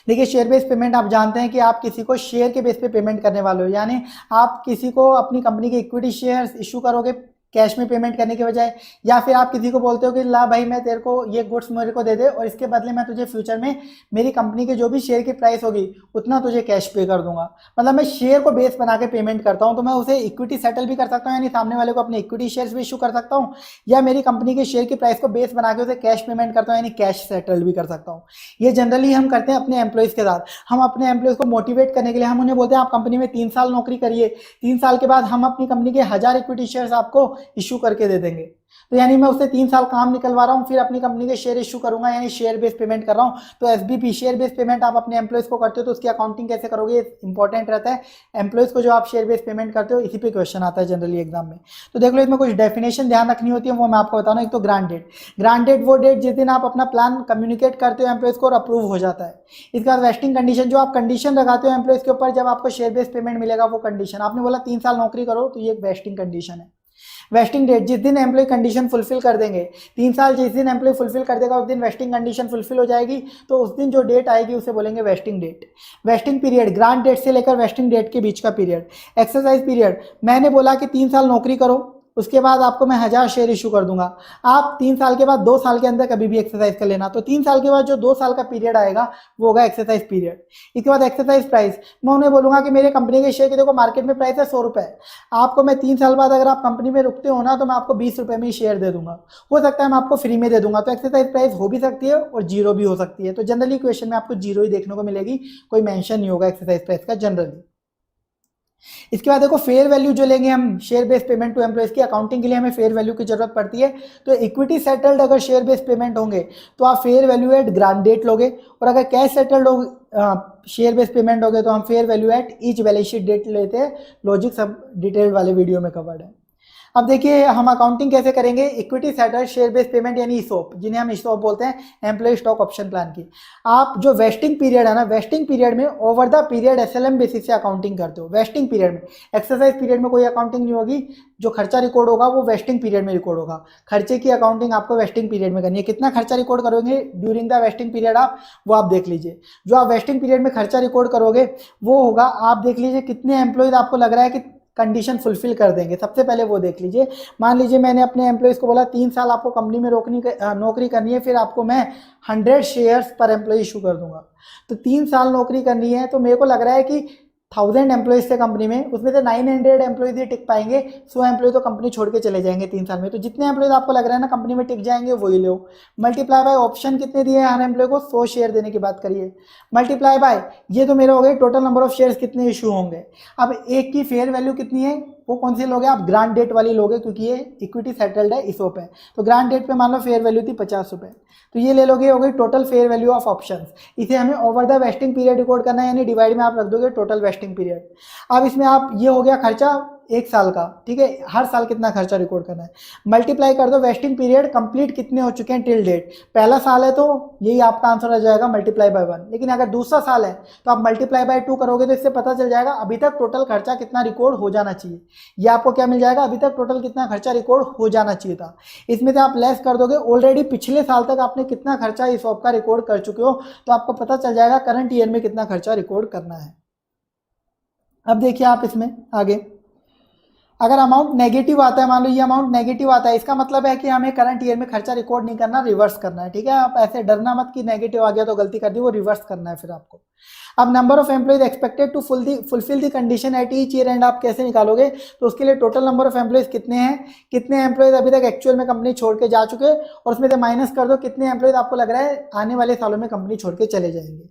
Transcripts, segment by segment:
देखिए share based payment आप जानते हैं कि आप किसी को शेयर के बेस पे पेमेंट करने वाले हो, यानी आप किसी को अपनी कंपनी के इक्विटी शेयर्स इशू करोगे कैश में पेमेंट करने के बजाय, या फिर आप किसी को बोलते हो कि ला भाई मैं तेरे को ये गुड्स मेरे को दे दे और इसके बदले मैं तुझे फ्यूचर में मेरी कंपनी के जो भी शेयर की प्राइस होगी उतना तुझे कैश पे कर दूंगा। मतलब मैं शेयर को बेस बना के पेमेंट करता हूं, तो मैं उसे इक्विटी सेटल भी कर सकता हूं, यानी सामने वाले को अपने इक्विटी शेयर्स भी इशू कर सकता हूं, या मेरी कंपनी के शेयर की प्राइस को बेस बना के उसे कैश पेमेंट करता हूं, यानी कैश सेटल भी कर सकता हूँ। ये जनरली हम करते हैं अपने एम्प्लॉयज़ के साथ। हम अपने एम्प्लॉयज़ को मोटिवेट करने के लिए हम उन्हें बोलते हैं आप कंपनी में 3 साल नौकरी करिए, 3 साल के बाद हम अपनी कंपनी के 1000 इक्विटी शेयर्स आपको इशू करके दे देंगे। तो यानी मैं उससे 3 साल काम निकलवा रहा हूँ, फिर अपनी कंपनी के शेयर इशू करूंगा, यानी शेयर बेस्ड पेमेंट कर रहा हूँ। तो एसबीपी शेयर बेस्ड पेमेंट आप अपने एम्प्लॉयज़ को करते हो तो उसकी अकाउंटिंग कैसे करोगे, इंपॉर्टेंट रहता है। एम्प्लॉयज़ को जो आप शेयर बेस्ड पेमेंट करते हो इसी पे क्वेश्चन आता है जनरली एग्जाम में। तो देख लो इसमें कुछ डेफिनेशन ध्यान रखनी होती है, वो मैं आपको बता रहा हूँ। एक तो ग्रांट डेट, ग्रांट डेट वो डेट जिस दिन आप अपना प्लान कम्युनिकेट करते हो एम्प्लॉयज़ को और अप्रूव हो जाता है। इसके बाद वेस्टिंग कंडीशन, जो आप कंडीशन लगाते हो एम्प्लॉयज़ के ऊपर जब आपको शेयर बेस्ड पेमेंट मिलेगा, वो कंडीशन आपने बोला 3 साल नौकरी करो, तो ये एक वेस्टिंग कंडीशन है। वेस्टिंग डेट, जिस दिन एम्प्लॉय कंडीशन फुलफिल कर देंगे, 3 साल जिस दिन एम्प्लॉय फुलफिल कर देगा उस दिन वेस्टिंग कंडीशन फुलफिल हो जाएगी, तो उस दिन जो डेट आएगी उसे बोलेंगे vesting date. Vesting period, grant date से लेकर वेस्टिंग डेट के बीच का पीरियड। एक्सरसाइज पीरियड, मैंने बोला कि 3 साल नौकरी करो, उसके बाद आपको मैं 1000 शेयर इशू कर दूंगा। आप 3 साल के बाद 2 साल के अंदर कभी भी एक्सरसाइज कर लेना। तो 3 साल के बाद जो 2 साल का पीरियड आएगा वो होगा एक्सरसाइज पीरियड। इसके बाद एक्सरसाइज प्राइस, मैं उन्हें बोलूंगा कि मेरे कंपनी के शेयर की देखो मार्केट में प्राइस है 100 रुपये, आपको मैं 3 साल बाद अगर आप कंपनी में रुकते हो ना तो मैं आपको 20 रुपये में ही शेयर दे दूंगा, हो सकता है मैं आपको फ्री में दे दूंगा। तो एक्सरसाइज प्राइस हो भी सकती है और जीरो भी हो सकती है। तो जनरली क्वेश्चन में आपको जीरो ही देखने को मिलेगी, कोई मेंशन नहीं होगा एक्सरसाइज प्राइस का जनरली। इसके बाद देखो फेयर वैल्यू जो लेंगे हम share based payment to employees की अकाउंटिंग के लिए हमें फेयर वैल्यू की जरूरत पड़ती है। तो इक्विटी सेटल्ड अगर शेयर बेस्ड पेमेंट होंगे तो आप fair value at grant date लोगे, और अगर कैश सेटल्ड हो शेयर बेस्ड पेमेंट होगे तो हम fair value at each balance sheet date लेते हैं। लॉजिक सब डिटेल्ड वाले वीडियो में कवर्ड है। अब देखिए हम अकाउंटिंग कैसे करेंगे, equity settle share based payment यानी ईसोप, जिन्हें हम ईसोप बोलते हैं, एम्प्लॉय स्टॉक ऑप्शन प्लान की। आप जो वेस्टिंग पीरियड है ना, वेस्टिंग पीरियड में over the period SLM basis से अकाउंटिंग करते हो। वेस्टिंग पीरियड में, एक्सरसाइज पीरियड में कोई अकाउंटिंग नहीं होगी, जो खर्चा रिकॉर्ड होगा वो वेस्टिंग पीरियड में रिकॉर्ड होगा। खर्चे की अकाउंटिंग आपको वेस्टिंग पीरियड में करनी है। कितना खर्चा रिकॉर्ड करोगे ड्यूरिंग द वेस्टिंग पीरियड आप, वो आप देख लीजिए। जो आप वेस्टिंग पीरियड में खर्चा रिकॉर्ड करोगे वो होगा, आप देख लीजिए कितने एम्प्लॉयज आपको लग रहा है कि कंडीशन फुलफिल कर देंगे। सबसे पहले वो देख लीजिए। मान लीजिए मैंने अपने एम्प्लॉयज़ को बोला 3 साल आपको कंपनी में नौकरी करनी है, फिर आपको मैं 100 शेयर्स पर एम्प्लॉय इशू कर दूंगा। तो 3 साल नौकरी करनी है, तो मेरे को लग रहा है कि 1000 एम्प्लॉयज़ थे कंपनी में, उसमें से 900 एम्प्लॉयज़ ही टिक पाएंगे, 100 एम्प्लॉय तो कंपनी छोड़ के चले जाएंगे 3 साल में। तो जितने एम्प्लॉयज़ आपको लग रहा है ना कंपनी में टिक जाएंगे वही लो। मल्टीप्लाई बाय ऑप्शन कितने दिए हैं हर एम्प्लॉय को, 100 शेयर देने की बात करिए, मल्टीप्लाई बाय ये तो मेरे हो गए टोटल नंबर ऑफ शेयर्स कितने इशू होंगे। अब एक की फेयर वैल्यू कितनी है, वो कौन सी लोगे आप, ग्रांट डेट वाली लोगे, क्योंकि ये इक्विटी सेटल्ड है इसोप है। तो ग्रांट डेट पे मान लो फेयर वैल्यू थी 50 रुपये, तो ये ले लोगे, हो गई total fair value of options. इसे हमें over the vesting period record करना है, यानी डिवाइड में आप रख दोगे टोटल वेस्टिंग पीरियड। अब इसमें आप ये हो गया खर्चा 1 साल का, ठीक है, हर साल कितना खर्चा रिकॉर्ड करना है, मल्टीप्लाई कर दो वेस्टिंग पीरियड कंप्लीट कितने हो चुके हैं टिल डेट। पहला साल है तो यही आपका आंसर आ जाएगा मल्टीप्लाई बाय 1, लेकिन अगर दूसरा साल है तो आप मल्टीप्लाई बाय 2 करोगे तो इससे पता चल जाएगा अभी तक टोटल खर्चा कितना रिकॉर्ड हो जाना चाहिए। ये आपको क्या मिल जाएगा, अभी तक टोटल कितना खर्चा रिकॉर्ड हो जाना चाहिए था। इसमें से आप लेस कर दोगे ऑलरेडी पिछले साल तक आपने कितना खर्चा इस ऑप का रिकॉर्ड कर चुके हो, तो आपको पता चल जाएगा करंट ईयर में कितना खर्चा रिकॉर्ड करना है। अब देखिए आप इसमें आगे, अगर अमाउंट नेगेटिव आता है, मान लो ये अमाउंट नेगेटिव आता है, इसका मतलब है कि हमें करंट ईयर में खर्चा रिकॉर्ड नहीं करना, रिवर्स करना है, ठीक है। आप ऐसे डरना मत कि नेगेटिव आ गया तो गलती कर दी, वो रिवर्स करना है फिर आपको। अब number of employees expected to fulfill the condition at each year end आप कैसे निकालोगे, तो उसके लिए टोटल नंबर ऑफ एम्प्लॉयज कितने हैं, कितने एम्प्लॉयज अभी तक एक्चुअल में कंपनी छोड़ के जा चुके, और उसमें से माइनस कर दो कितने एम्प्लॉयज आपको लग रहा है आने वाले सालों में कंपनी छोड़ के चले जाएंगे।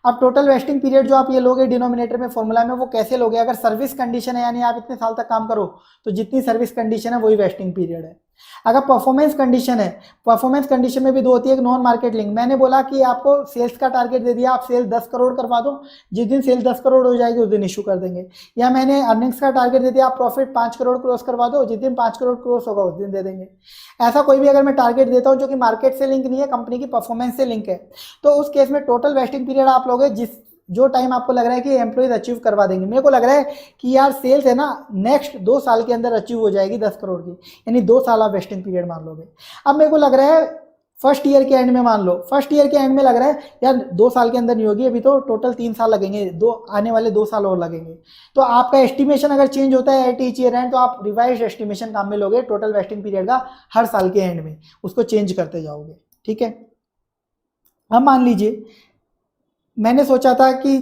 अब टोटल वेस्टिंग पीरियड जो आप ये लोगे डिनोमिनेटर में फॉर्मूला में, वो कैसे लोगे, अगर सर्विस कंडीशन है यानी आप इतने साल तक काम करो तो जितनी सर्विस कंडीशन है वही वेस्टिंग पीरियड है। अगर परफॉर्मेंस कंडीशन है, परफॉर्मेंस कंडीशन में भी दो होती है, एक नॉन मार्केट लिंक। मैंने बोला कि आपको सेल्स का टारगेट दे दिया, आप सेल्स 10 करोड़ करवा दो, जिस दिन सेल 10 करोड़ हो जाएगी उस दिन इशू कर देंगे। या मैंने अर्निंग्स का टारगेट दे दिया, आप प्रॉफिट 5 करोड़ क्रॉस करवा दो, जिस दिन 5 करोड़ क्रॉस होगा उस दिन दे देंगे। ऐसा कोई भी अगर मैं टारगेट देता हूँ जो कि मार्केट से लिंक नहीं है, कंपनी की परफॉर्मेंस से लिंक है, तो उस केस में टोटल वेस्टिंग पीरियड आप लोगे जो टाइम आपको लग रहा है कि एम्प्लॉयज अचीव करवा देंगे। मेरे को लग रहा है कि यार सेल्स है ना नेक्स्ट 2 साल के अंदर अचीव हो जाएगी 10 करोड़ की, यानी 2 साल आप वेस्टिंग पीरियड मान लोगे। अब मेरे को लग रहा है फर्स्ट ईयर के एंड में मान लो, फर्स्ट ईयर के एंड में लग रहा है यार 2 साल के अंदर नहीं होगी, अभी तो टोटल 3 साल लगेंगे, आने वाले 2 साल और लगेंगे, तो आपका एस्टिमेशन अगर चेंज होता है एट ईच ईयर एंड, तो आप रिवाइज एस्टिमेशन काम में लोगे टोटल वेस्टिंग पीरियड का हर साल के एंड में, उसको चेंज करते जाओगे। ठीक है, अब मान लीजिए मैंने सोचा था कि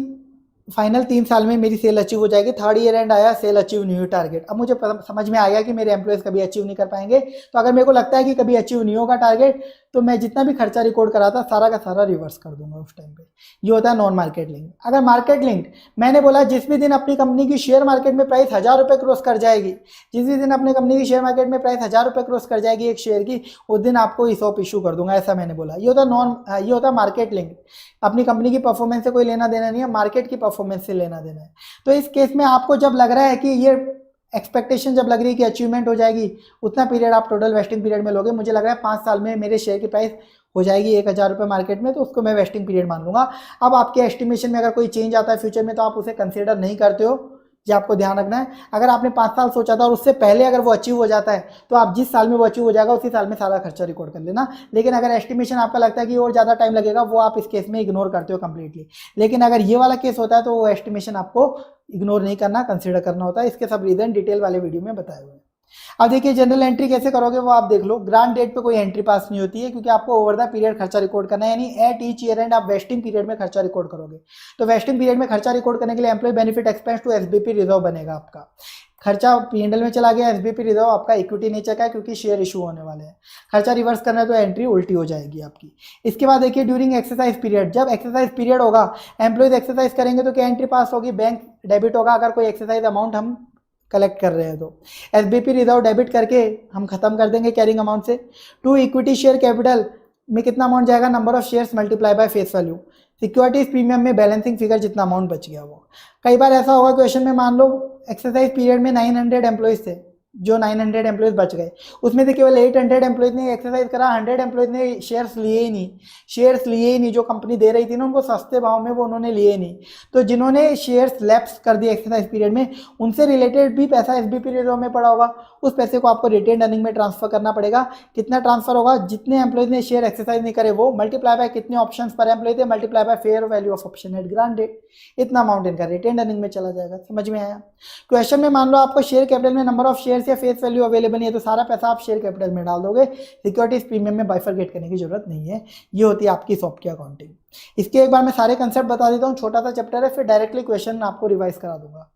फाइनल 3 साल में मेरी सेल अचीव हो जाएगी, थर्ड ईयर एंड आया, सेल अचीव नहीं हुई टारगेट। अब मुझे समझ में आ गया कि मेरे एम्प्लॉयज़ कभी अचीव नहीं कर पाएंगे, तो अगर मेरे को लगता है कि कभी अचीव नहीं होगा टारगेट, तो मैं जितना भी खर्चा रिकॉर्ड करा था सारा का सारा रिवर्स कर दूंगा उस टाइम पे। ये होता है नॉन मार्केट लिंक। अगर मार्केट लिंक, मैंने बोला जिस भी दिन अपनी कंपनी की शेयर मार्केट में प्राइस 1000 रुपये क्रॉस कर जाएगी, जिस भी दिन अपनी कंपनी की शेयर मार्केट में प्राइस 1000 रुपये क्रॉस कर जाएगी एक शेयर की, उस दिन आपको ESOP इशू कर दूंगा, ऐसा मैंने बोला। ये होता है मार्केट लिंक। अपनी कंपनी की परफॉर्मेंस से कोई लेना देना नहीं है, मार्केट की परफॉर्मेंस से लेना देना है। तो इस केस में आपको जब लग रहा है कि ये एक्सपेक्टेशन जब लग रही है कि अचीवमेंट हो जाएगी, उतना पीरियड आप टोटल वेस्टिंग पीरियड में लोगे। मुझे लग रहा है 5 साल में मेरे शेयर की प्राइस हो जाएगी 1000 रुपये मार्केट में, तो उसको मैं वेस्टिंग पीरियड मान लूंगा। अब आपके एस्टिमेशन में अगर कोई चेंज आता है फ्यूचर में, तो आप उसे कंसिडर नहीं करते हो, ये आपको ध्यान रखना है। अगर आपने 5 साल सोचा था और उससे पहले अगर वो अचीव हो जाता है, तो आप जिस साल में वो अचीव हो जाएगा उसी साल में सारा खर्चा रिकॉर्ड कर लेना। लेकिन अगर एस्टिमेशन आपका लगता है कि और ज़्यादा टाइम लगेगा, वो आप इस केस में इग्नोर करते हो कंप्लीटली। लेकिन अगर ये वाला केस होता है तो वो एस्टिमेशन आपको इग्नोर नहीं करना, कंसिडर करना होता है। इसके सब रीजन डिटेल वाले वीडियो में बताए हुए हैं। अब देखिए जनरल एंट्री कैसे करोगे वो आप देख लो। ग्रांट डेट पे कोई एंट्री पास नहीं होती है, क्योंकि आपको ओवर द पीरियड खर्चा रिकॉर्ड करना है, यानी एट ईच ईयर एंड आप वेस्टिंग पीरियड में खर्चा रिकॉर्ड करोगे। तो वेस्टिंग पीरियड में खर्चा रिकॉर्ड करने के लिए employee benefit expense to SBP reserve बनेगा आपका। खर्चा P&L में चला गया, SBP रिजर्व आपका इक्विटी नेचर का है, क्योंकि शेयर इशू होने वाले हैं। खर्चा रिवर्स करना है तो एंट्री उल्टी हो जाएगी आपकी। इसके बाद देखिए ड्यूरिंग एक्सरसाइज पीरियड, जब एक्सरसाइज पीरियड होगा, एम्प्लॉयज एक्सरसाइज करेंगे तो क्या एंट्री पास होगी? बैंक डेबिट होगा अगर कोई एक्सरसाइज अमाउंट हम कलेक्ट कर रहे हैं तो। SBP रिजर्व डेबिट करके हम खत्म कर देंगे कैरिंग अमाउंट से। टू इक्विटी शेयर कैपिटल में कितना अमाउंट जाएगा? Number of shares multiply by face value. Securities premium में बैलेंसिंग फिगर जितना अमाउंट बच गया वो। कई बार ऐसा होगा क्वेश्चन में, मान लो एक्सरसाइज पीरियड में 900 एम्प्लॉयज थे, जो 900 एम्प्लॉयज बच गए, उसमें से केवल 800 एम्प्लॉयज ने एक्सरसाइज करा, 100 एम्प्लॉयज ने शेयर्स लिए ही नहीं। जो कंपनी दे रही थी ना उनको सस्ते भाव में, वो उन्होंने लिए नहीं। तो जिन्होंने शेयर्स लैप्स कर दिए एक्सरसाइज पीरियड में, उनसे रिलेटेड भी पैसा SBP रिजर्व में पड़ा होगा। उस पैसे को आपको रिटेन अर्निंग में ट्रांसफर करना पड़ेगा। कितना ट्रांसफर होगा? जितने एम्प्लॉयज ने शेयर एक्सरसाइज नहीं करे वो, मल्टीप्लाई बाय कितने ऑप्शंस पर एम्प्लॉय थे, multiply by fair value of option at grant date, इतना अमाउंट इनका रिटेन अर्निंग में चला जाएगा। समझ में आया? क्वेश्चन में मान लो आपको शेयर कैपिटल में नंबर ऑफ शेयर्स या फेस वैल्यू अवेलेबल नहीं है, तो सारा पैसा आप शेयर कैपिटल में डाल दोगे। सिक्योरिटीज प्रीमियम में बाइफरकेट करने की जरूरत नहीं है। ये होती है आपकी ESOP की अकाउंटिंग। इसके एक बार मैं सारे कंसेप्ट बता देता हूँ, छोटा सा चैप्टर है, फिर डायरेक्टली क्वेश्चन आपको रिवाइज करा दूंगा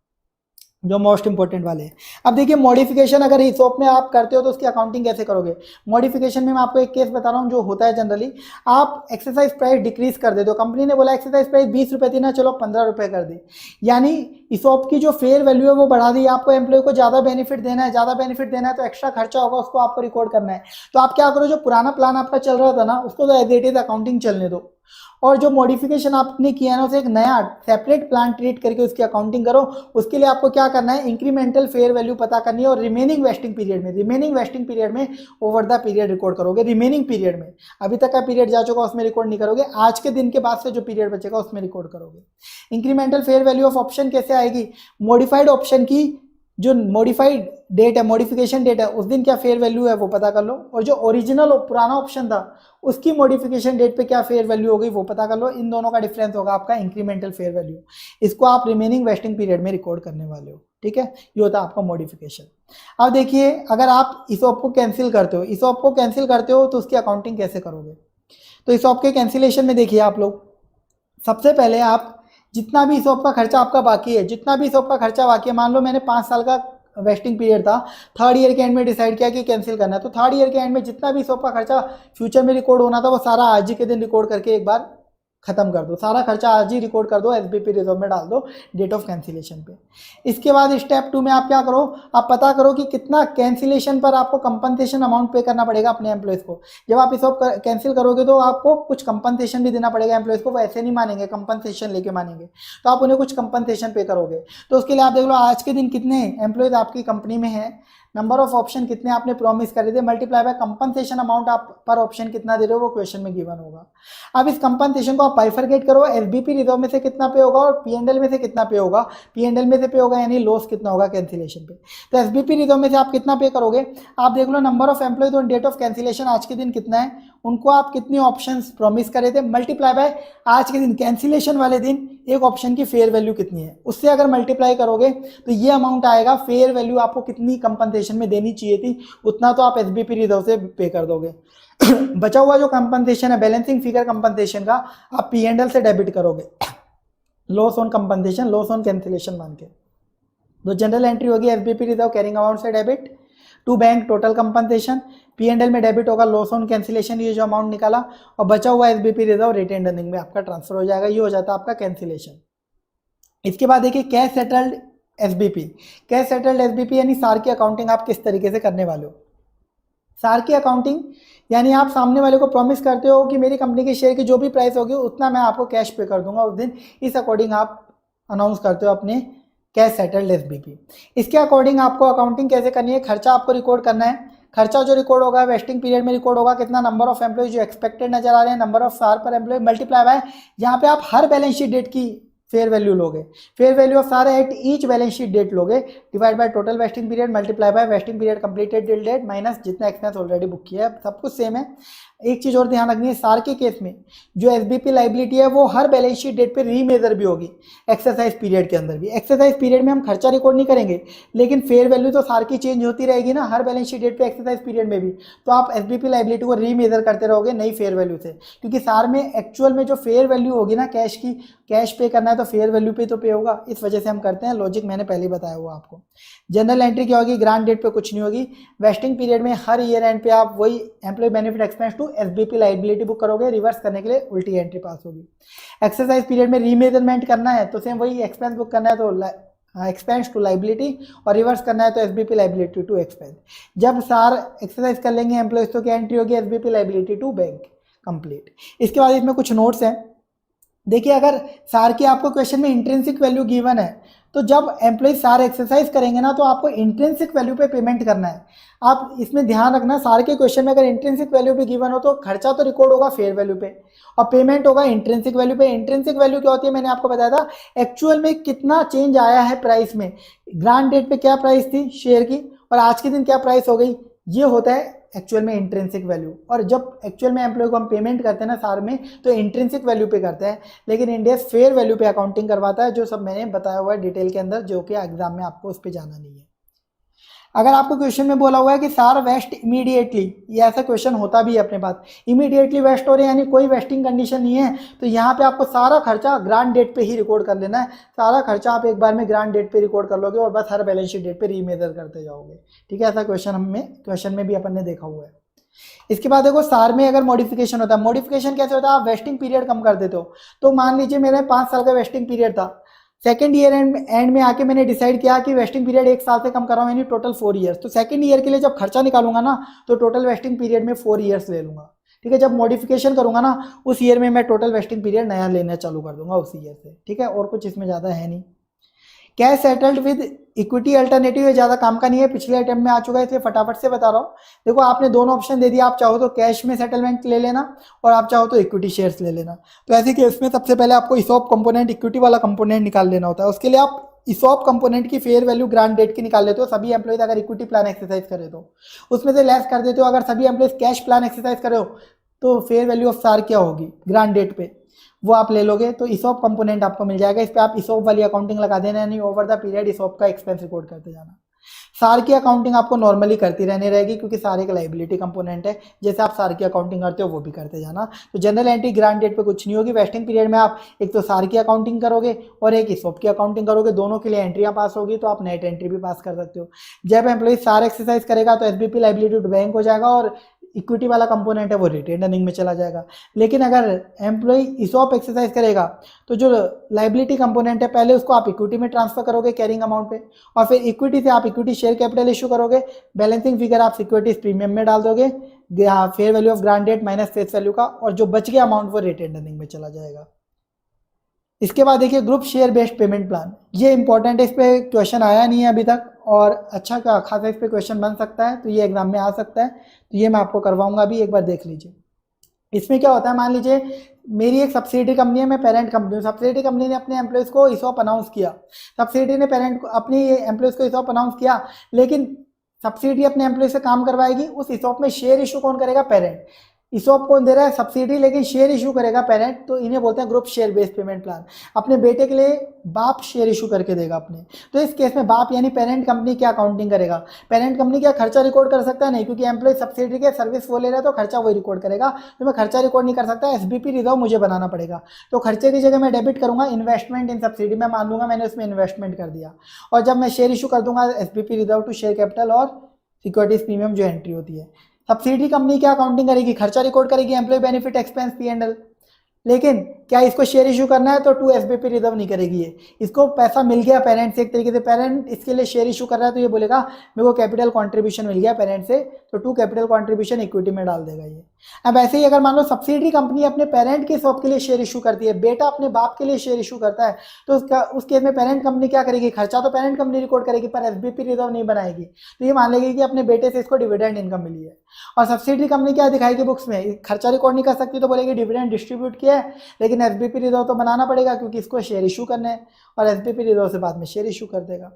जो मोस्ट इंपॉर्टेंट वाले हैं। अब देखिए मॉडिफिकेशन अगर ESOP में आप करते हो तो उसकी अकाउंटिंग कैसे करोगे? मॉडिफिकेशन में मैं आपको एक केस बता रहा हूँ जो होता है जनरली। आप एक्सरसाइज प्राइस डिक्रीज कर देते हो, कंपनी ने बोला एक्सरसाइज प्राइस 20 रुपये थी ना, चलो 15 रुपये कर दी, यानी ESOP की जो फेयर वैल्यू है वो बढ़ा दी। आपको एम्प्लॉय को ज़्यादा बेनिफिट देना है, तो एक्स्ट्रा खर्चा होगा, उसको आपको रिकॉर्ड करना है। तो आप क्या करो, जो पुराना प्लान आपका चल रहा था ना, उसको तो एज इट इज अकाउंटिंग चलने दो, और जो मॉडिफिकेशन आपने किया ना उसे एक नया सेपरेट प्लान ट्रीट करके उसकी अकाउंटिंग करो। उसके लिए आपको क्या करना है? इंक्रीमेंटल फेयर वैल्यू पता करनी है, और रिमेनिंग वेस्टिंग पीरियड में ओवर द पीरियड रिकॉर्ड करोगे। रिमेनिंग पीरियड में, अभी तक का पीरियड जा चुका उसमें रिकॉर्ड नहीं करोगे, आज के दिन के बाद से जो पीरियड बचेगा उसमें रिकॉर्ड करोगे। Incremental fair value of option कैसे आएगी? मॉडिफाइड ऑप्शन की जो मॉडिफाइड डेट है, मॉडिफिकेशन डेट है, उस दिन क्या फेयर वैल्यू है वो पता कर लो, और जो ओरिजिनल पुराना ऑप्शन था उसकी मॉडिफिकेशन डेट पे क्या फेयर वैल्यू होगी वो पता कर लो। इन दोनों का डिफरेंस होगा आपका इंक्रीमेंटल फेयर वैल्यू। इसको आप रिमेनिंग वेस्टिंग पीरियड में रिकॉर्ड करने वाले हो। ठीक है, ये होता है आपका मॉडिफिकेशन। अब देखिए अगर आप ESOP को कैंसिल करते हो तो उसकी अकाउंटिंग कैसे करोगे? तो ESOP के कैंसिलेशन में देखिए आप लोग, सबसे पहले आप जितना भी ESOP का खर्चा आपका बाकी है, मान लो मैंने 5 साल का वेस्टिंग पीरियड था, थर्ड ईयर के एंड में डिसाइड किया कि कैंसिल करना है, तो थर्ड ईयर के एंड में जितना भी ESOP का खर्चा फ्यूचर में रिकॉर्ड होना था वो सारा आज ही के दिन रिकॉर्ड करके एक बार खत्म कर दो। सारा खर्चा आज ही रिकॉर्ड कर दो, SBP रिजर्व में डाल दो डेट ऑफ कैंसिलेशन पे। इसके बाद स्टेप 2 में आप क्या करो, आप पता करो कि कितना कैंसिलेशन पर आपको कंपनसेशन अमाउंट पे करना पड़ेगा अपने एम्प्लॉयज़ को। जब आप ESOP कैंसिल करोगे तो आपको कुछ कंपनसेशन भी देना पड़ेगा एम्प्लॉयज़ को, वो ऐसे नहीं मानेंगे, कंपनसेशन लेके मानेंगे, तो आप उन्हें कुछ कंपनसेशन पे करोगे। तो उसके लिए आप देख लो आज के दिन कितने एम्प्लॉयज़ आपकी कंपनी में हैं, नंबर ऑफ ऑप्शन कितने आपने प्रॉमिस करे थे, मल्टीप्लाई बाय कंपनसेशन अमाउंट आप पर ऑप्शन कितना दे रहे हो वो क्वेश्चन में गिवन होगा। अब इस कंपनसेशन को आप बाइफरकेट करो, एसबीपी रिजर्व में से कितना पे होगा और पीएनएल में से कितना पे होगा। पीएनएल में से पे होगा यानी लॉस कितना होगा कैंसिलेशन पे। तो एसबीपी रिजर्व में से आप कितना पे करोगे, आप देख लो number of employees on date of cancellation आज के दिन कितना है, उनको आप कितने ऑप्शंस प्रॉमिस करे थे, मल्टीप्लाई बाय आज के दिन कैंसिलेशन वाले दिन एक ऑप्शन की फेयर वैल्यू कितनी है, उससे अगर मल्टीप्लाई करोगे तो ये अमाउंट आएगा। फेयर वैल्यू आपको कितनी कंपनसेशन में देनी चाहिए थी उतना तो आप एसबीपी रिजर्व से पे कर दोगे। बचा हुआ जो कंपनसेशन है बैलेंसिंग फिगर कंपनसेशन का आप पीएनएल से डेबिट करोगे, loss on compensation loss on cancellation मान के। तो जनरल एंट्री होगी एसबीपी रिजर्व कैरिंग अमाउंट से debit to bank total compensation, PNL में डेबिट होगा लॉस ऑन कैंसिलेशन ये जो अमाउंट निकाला, और बचा हुआ एसबीपी रिजर्व रिटेन अर्निंग में आपका ट्रांसफर हो जाएगा। ये हो जाता है आपका कैंसिलेशन। इसके बाद देखिए cash settled SBP. Cash settled SBP यानी सार की अकाउंटिंग आप किस तरीके से करने वाले हो। सार की अकाउंटिंग यानी आप सामने वाले को प्रॉमिस करते हो कि मेरी कंपनी के शेयर की जो भी प्राइस होगी उतना मैं आपको कैश पे कर दूंगा उस दिन, इस अकॉर्डिंग आप अनाउंस करते हो अपने कैश सेटल्ड एसबीपी। इसके अकॉर्डिंग आपको अकाउंटिंग कैसे करनी है, खर्चा आपको रिकॉर्ड करना है। खर्चा जो रिकॉर्ड होगा वेस्टिंग पीरियड में रिकॉर्ड होगा कितना, नंबर ऑफ एम्प्लॉय जो एक्सपेक्टेड नजर आ रहे हैं, नंबर ऑफ सार पर एम्प्लॉय मल्टीप्लाई बाय, यहाँ पे आप हर बैलेंस शीट डेट की फेयर वैल्यू लोगे, फेयर वैल्यू ऑफ सारे at each balance sheet date लोगे, divide by total vesting period multiply by vesting period completed till date minus जितना एक्सपेंस ऑलरेडी बुक किया है। सब कुछ सेम है। एक चीज और ध्यान रखनी है, सार के केस में जो एसबीपी लाइबिलिटी है वो हर बैलेंस शीट डेट पे रीमेजर भी होगी एक्सरसाइज पीरियड के अंदर भी। एक्सरसाइज पीरियड में हम खर्चा रिकॉर्ड नहीं करेंगे लेकिन फेयर वैल्यू तो सार की चेंज होती रहेगी ना हर बैलेंस शीट डेट पे एक्सरसाइज पीरियड में भी, तो आप एसबीपी लाइबिलिटी को रीमेजर करते रहोगे नई फेयर वैल्यू से, क्योंकि सार में एक्चुअल में जो फेयर वैल्यू होगी ना कैश की, कैश पे करना है तो फेयर वैल्यू पे तो पे होगा, इस वजह से हम करते हैं। लॉजिक मैंने पहले ही बताया हुआ आपको। जनरल एंट्री क्या होगी, ग्रांट डेट पे कुछ नहीं होगी। वेस्टिंग पीरियड में हर ईयर एंड पे आप वही employee benefit expense to SBP liability book करोगे, रिवर्स करने के लिए उल्टी एंट्री पास होगी। एक्सरसाइज पीरियड में रीमेजरमेंट करना है तो सेम वही एक्सपेंस बुक करना है तो एक्सपेंस टू लाइबिलिटी, और रिवर्स करना है तो एसबीपी लाइबिलिटी टू एक्सपेंस। जब सार एक्सरसाइज कर लेंगे एम्प्लॉयज तो क्या एंट्री होगी, SBP liability to bank complete. इसके बाद इसमें कुछ नोट्स हैं। देखिए अगर सार की आपको क्वेश्चन में इंट्रिंसिक वैल्यू गिवन है तो जब एम्प्लॉय सार एक्सरसाइज करेंगे ना तो आपको इंट्रिंसिक वैल्यू पे पेमेंट करना है। आप इसमें ध्यान रखना सार के क्वेश्चन में अगर इंट्रिंसिक वैल्यू भी गिवन हो तो खर्चा तो रिकॉर्ड होगा फेयर वैल्यू पे और पेमेंट होगा इंट्रिंसिक वैल्यू पे। इंट्रिंसिक वैल्यू क्या होती है, मैंने आपको बताया था एक्चुअल में कितना चेंज आया है प्राइस में, ग्रांट डेट पे क्या प्राइस थी शेयर की और आज के दिन क्या प्राइस हो गई, ये होता है एक्चुअल में इंट्रिंसिक वैल्यू। और जब एक्चुअल में एम्प्लॉय को हम पेमेंट करते हैं ना सार में तो इंट्रिंसिक वैल्यू पे करते हैं, लेकिन इंडिया फेयर वैल्यू पे अकाउंटिंग करवाता है, जो सब मैंने बताया हुआ है डिटेल के अंदर, जो कि एग्जाम में आपको उस पर जाना नहीं है। अगर आपको क्वेश्चन में बोला हुआ है कि सार वेस्ट इमीडिएटली, ये ऐसा क्वेश्चन होता भी है अपने पास, इमीडिएटली वेस्ट हो रहे हैं यानी कोई वेस्टिंग कंडीशन नहीं है, तो यहाँ पे आपको सारा खर्चा ग्रांट डेट पे ही रिकॉर्ड कर लेना है। सारा खर्चा आप एक बार में ग्रांट डेट पे रिकॉर्ड कर लोगे और बस हर बैलेंस शीट डेट पे रीमेजर करते जाओगे। ठीक है, ऐसा क्वेश्चन में भी अपन ने देखा हुआ है। इसके बाद देखो सार में अगर मॉडिफिकेशन होता है, मॉडिफिकेशन कैसे होता है, आप वेस्टिंग पीरियड कम कर देते हो। तो मान लीजिए मेरे 5 साल का वेस्टिंग पीरियड था, सेकंड ईयर एंड में आके मैंने डिसाइड किया कि वेस्टिंग पीरियड 1 साल से कम कर रहा हूँ यानी टोटल 4 ईयर्स। तो सेकंड ईयर के लिए जब खर्चा निकालूंगा ना तो टोटल वेस्टिंग पीरियड में 4 ईयर्स ले लूंगा। ठीक है, जब मॉडिफिकेशन करूंगा ना उस ईयर में मैं टोटल वेस्टिंग पीरियड नया लेना चालू कर दूंगा उस ईयर से। ठीक है, और कुछ इसमें ज़्यादा है नहीं। Cash settled with equity alternative ये ज़्यादा काम का नहीं है, पिछले अटेम्प्ट में आ चुका है इसलिए फटाफट से बता रहा हूँ। देखो आपने दोनों ऑप्शन दे दिया, आप चाहो तो कैश में सेटलमेंट ले लेना और आप चाहो तो इक्विटी शेयर्स ले लेना। तो ऐसे केस में सबसे पहले आपको इसॉप कंपोनेंट, इक्विटी वाला कंपोनेंट निकाल लेना होता है। उसके लिए आप इसॉप कंपोनेंट की फेयर वैल्यू ग्रांट डेट की निकाल लेते हो। सभी एम्प्लॉइज अगर इक्विटी प्लान एक्सरसाइज करे तो उसमें से लेस कर देते हो। अगर सभी एम्प्लॉइज कैश प्लान एक्सरसाइज करे हो तो फेयर वैल्यू ऑफ सार क्या होगी ग्रांट डेट पे, वो आप ले लोगे तो इसॉप कंपोनेंट आपको मिल जाएगा। इस पे आप इसॉप वाली अकाउंटिंग लगा देना, यानी ओवर द पीरियड इसॉप का एक्सपेंस रिकॉर्ड करते जाना। सार की अकाउंटिंग आपको नॉर्मली करती रहनी रहेगी क्योंकि सार एक लाइबिलिटी कंपोनेंट है, जैसे आप सार की अकाउंटिंग करते हो वो भी करते जाना। तो जनरल एंट्री ग्रांट डेट पे कुछ नहीं होगी। वेस्टिंग पीरियड में आप एक तो सार की अकाउंटिंग करोगे और एक इसॉप की अकाउंटिंग करोगे, दोनों के लिए एंट्रियां पास होगी तो आप नेट एंट्री भी पास कर सकते हो। जब एम्प्लॉय सार एक्सरसाइज करेगा तो एसबीपी लाइबिलिटी टू बैंक हो जाएगा और इक्विटी वाला कंपोनेंट है वो रिटेन अर्निंग में चला जाएगा। लेकिन अगर एम्प्लॉय इसॉप एक्सरसाइज करेगा तो जो लाइबिलिटी कंपोनेंट है पहले उसको आप इक्विटी में ट्रांसफर करोगे कैरिंग अमाउंट पे, और फिर इक्विटी से आप इक्विटी शेयर कैपिटल इशू करोगे, बैलेंसिंग फिगर आप सिक्योरिटीज प्रीमियम में डाल दोगे, fair value of grant date minus face value का, और जो बच गया अमाउंट वो रिटेन अर्निंग में चला जाएगा। इसके बाद देखिए group share based payment plan, ये इंपॉर्टेंट है, इस पर क्वेश्चन आया नहीं है अभी तक और अच्छा खासा इस पे क्वेश्चन बन सकता है, तो ये एग्जाम में आ सकता है, तो ये मैं आपको करवाऊंगा अभी, एक बार देख लीजिए। इसमें क्या होता है, मान लीजिए मेरी एक सब्सिडी कंपनी है, मैं पेरेंट कंपनी हूँ, सब्सिडी कंपनी ने अपने एम्प्लॉयज़ को ESOP अनाउंस किया, सब्सिडी ने पेरेंट को अपनी एम्प्लॉयज़ को ESOP अनाउंस किया, लेकिन सब्सिडी अपने एम्प्लॉय से काम करवाएगी, उस ESOP में शेयर इशू कौन करेगा, पेरेंट। ESOP कौन दे रहा है, सब्सिडी, लेकिन शेयर इशू करेगा पेरेंट, तो इन्हें बोलते हैं group share based payment plan. अपने बेटे के लिए बाप शेयर इशू करके देगा अपने, तो इस केस में बाप यानी पेरेंट कंपनी क्या अकाउंटिंग करेगा, पेरेंट कंपनी क्या खर्चा रिकॉर्ड कर सकता है, नहीं, क्योंकि एम्प्लॉय सब्सिडी के सर्विस वो ले रहा है तो खर्चा वही रिकॉर्ड करेगा, तो मैं खर्चा रिकॉर्ड नहीं कर सकता, SBP रिजर्व मुझे बनाना पड़ेगा, तो खर्चे की जगह मैं डेबिट करूंगा इन्वेस्टमेंट इन सब्सिडी, मैं मान लूंगा मैंने उसमें इन्वेस्टमेंट कर दिया, और जब मैं शेयर इशू कर दूंगा SBP reserve to share capital और सिक्योरिटीज प्रीमियम जो एंट्री होती है। सब्सिडी कंपनी क्या अकाउंटिंग करेगी, खर्चा रिकॉर्ड करेगी, एम्प्लॉय बेनिफिट एक्सपेंस P&L, लेकिन क्या इसको शेयर इशू करना है तो टू SBP रिजर्व नहीं करेगी ये, इसको पैसा मिल गया पेरेंट से, एक तरीके से पेरेंट इसके लिए शेयर इशू कर रहा है तो ये बोलेगा मेरे को कैपिटल कंट्रीब्यूशन मिल गया पेरेंट से, तो टू कैपिटल कंट्रीब्यूशन इक्विटी में डाल देगा ये। अब ऐसे ही अगर मान लो सब्सिडी कंपनी अपने पेरेंट के ESOP के लिए शेयर इशू करती है, बेटा अपने बाप के लिए शेयर इशू करता है, तो उस केस में पेरेंट कंपनी क्या करेगी, खर्चा तो पेरेंट कंपनी रिकॉर्ड करेगी पर SBP रिजर्व नहीं बनाएगी, तो ये मान लेगी कि अपने बेटे से इसको डिविडेंड इनकम मिली है। और सब्सिडी कंपनी क्या दिखाएगी बुक्स में, खर्चा रिकॉर्ड नहीं कर सकती तो बोलेगी डिविडेंड डिस्ट्रीब्यूट किया है, लेकिन SBP रिजर्व तो बनाना पड़ेगा क्योंकि इसको शेयर इशू करने हैं, और SBP रिजर्व से बाद में शेयर इशू कर देगा।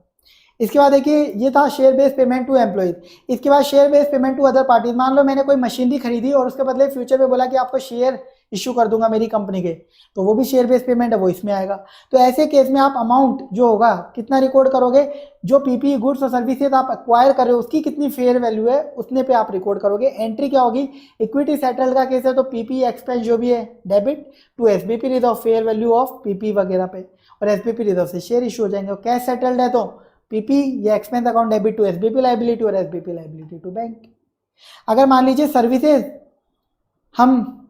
इसके बाद देखिए ये था share based payment to employees. इसके बाद share based payment to other parties, मान लो मैंने कोई मशीनरी खरीदी और उसके बदले फ्यूचर में बोला कि आपको शेयर इशू कर दूंगा मेरी कंपनी के, तो वो भी शेयर बेस्ड पेमेंट है, वो इसमें आएगा। तो ऐसे केस में आप अमाउंट जो होगा कितना रिकॉर्ड करोगे, जो PPE गुड्स और सर्विसेज आप एक्वायर कर रहे हो उसकी कितनी फेयर वैल्यू है उतने पे आप रिकॉर्ड करोगे। एंट्री क्या होगी, इक्विटी सेटल्ड का केस है तो PPE एक्सपेंस जो भी है debit to SBP reserve fair value of PPE वगैरह पे, और SBP रिजर्व से शेयर इशू हो जाएंगे। और कैश सेटल्ड है तो PP या expense account debit to SBP liability और SBP लाइबिलिटी टू बैंक। अगर मान लीजिए सर्विसेज, हम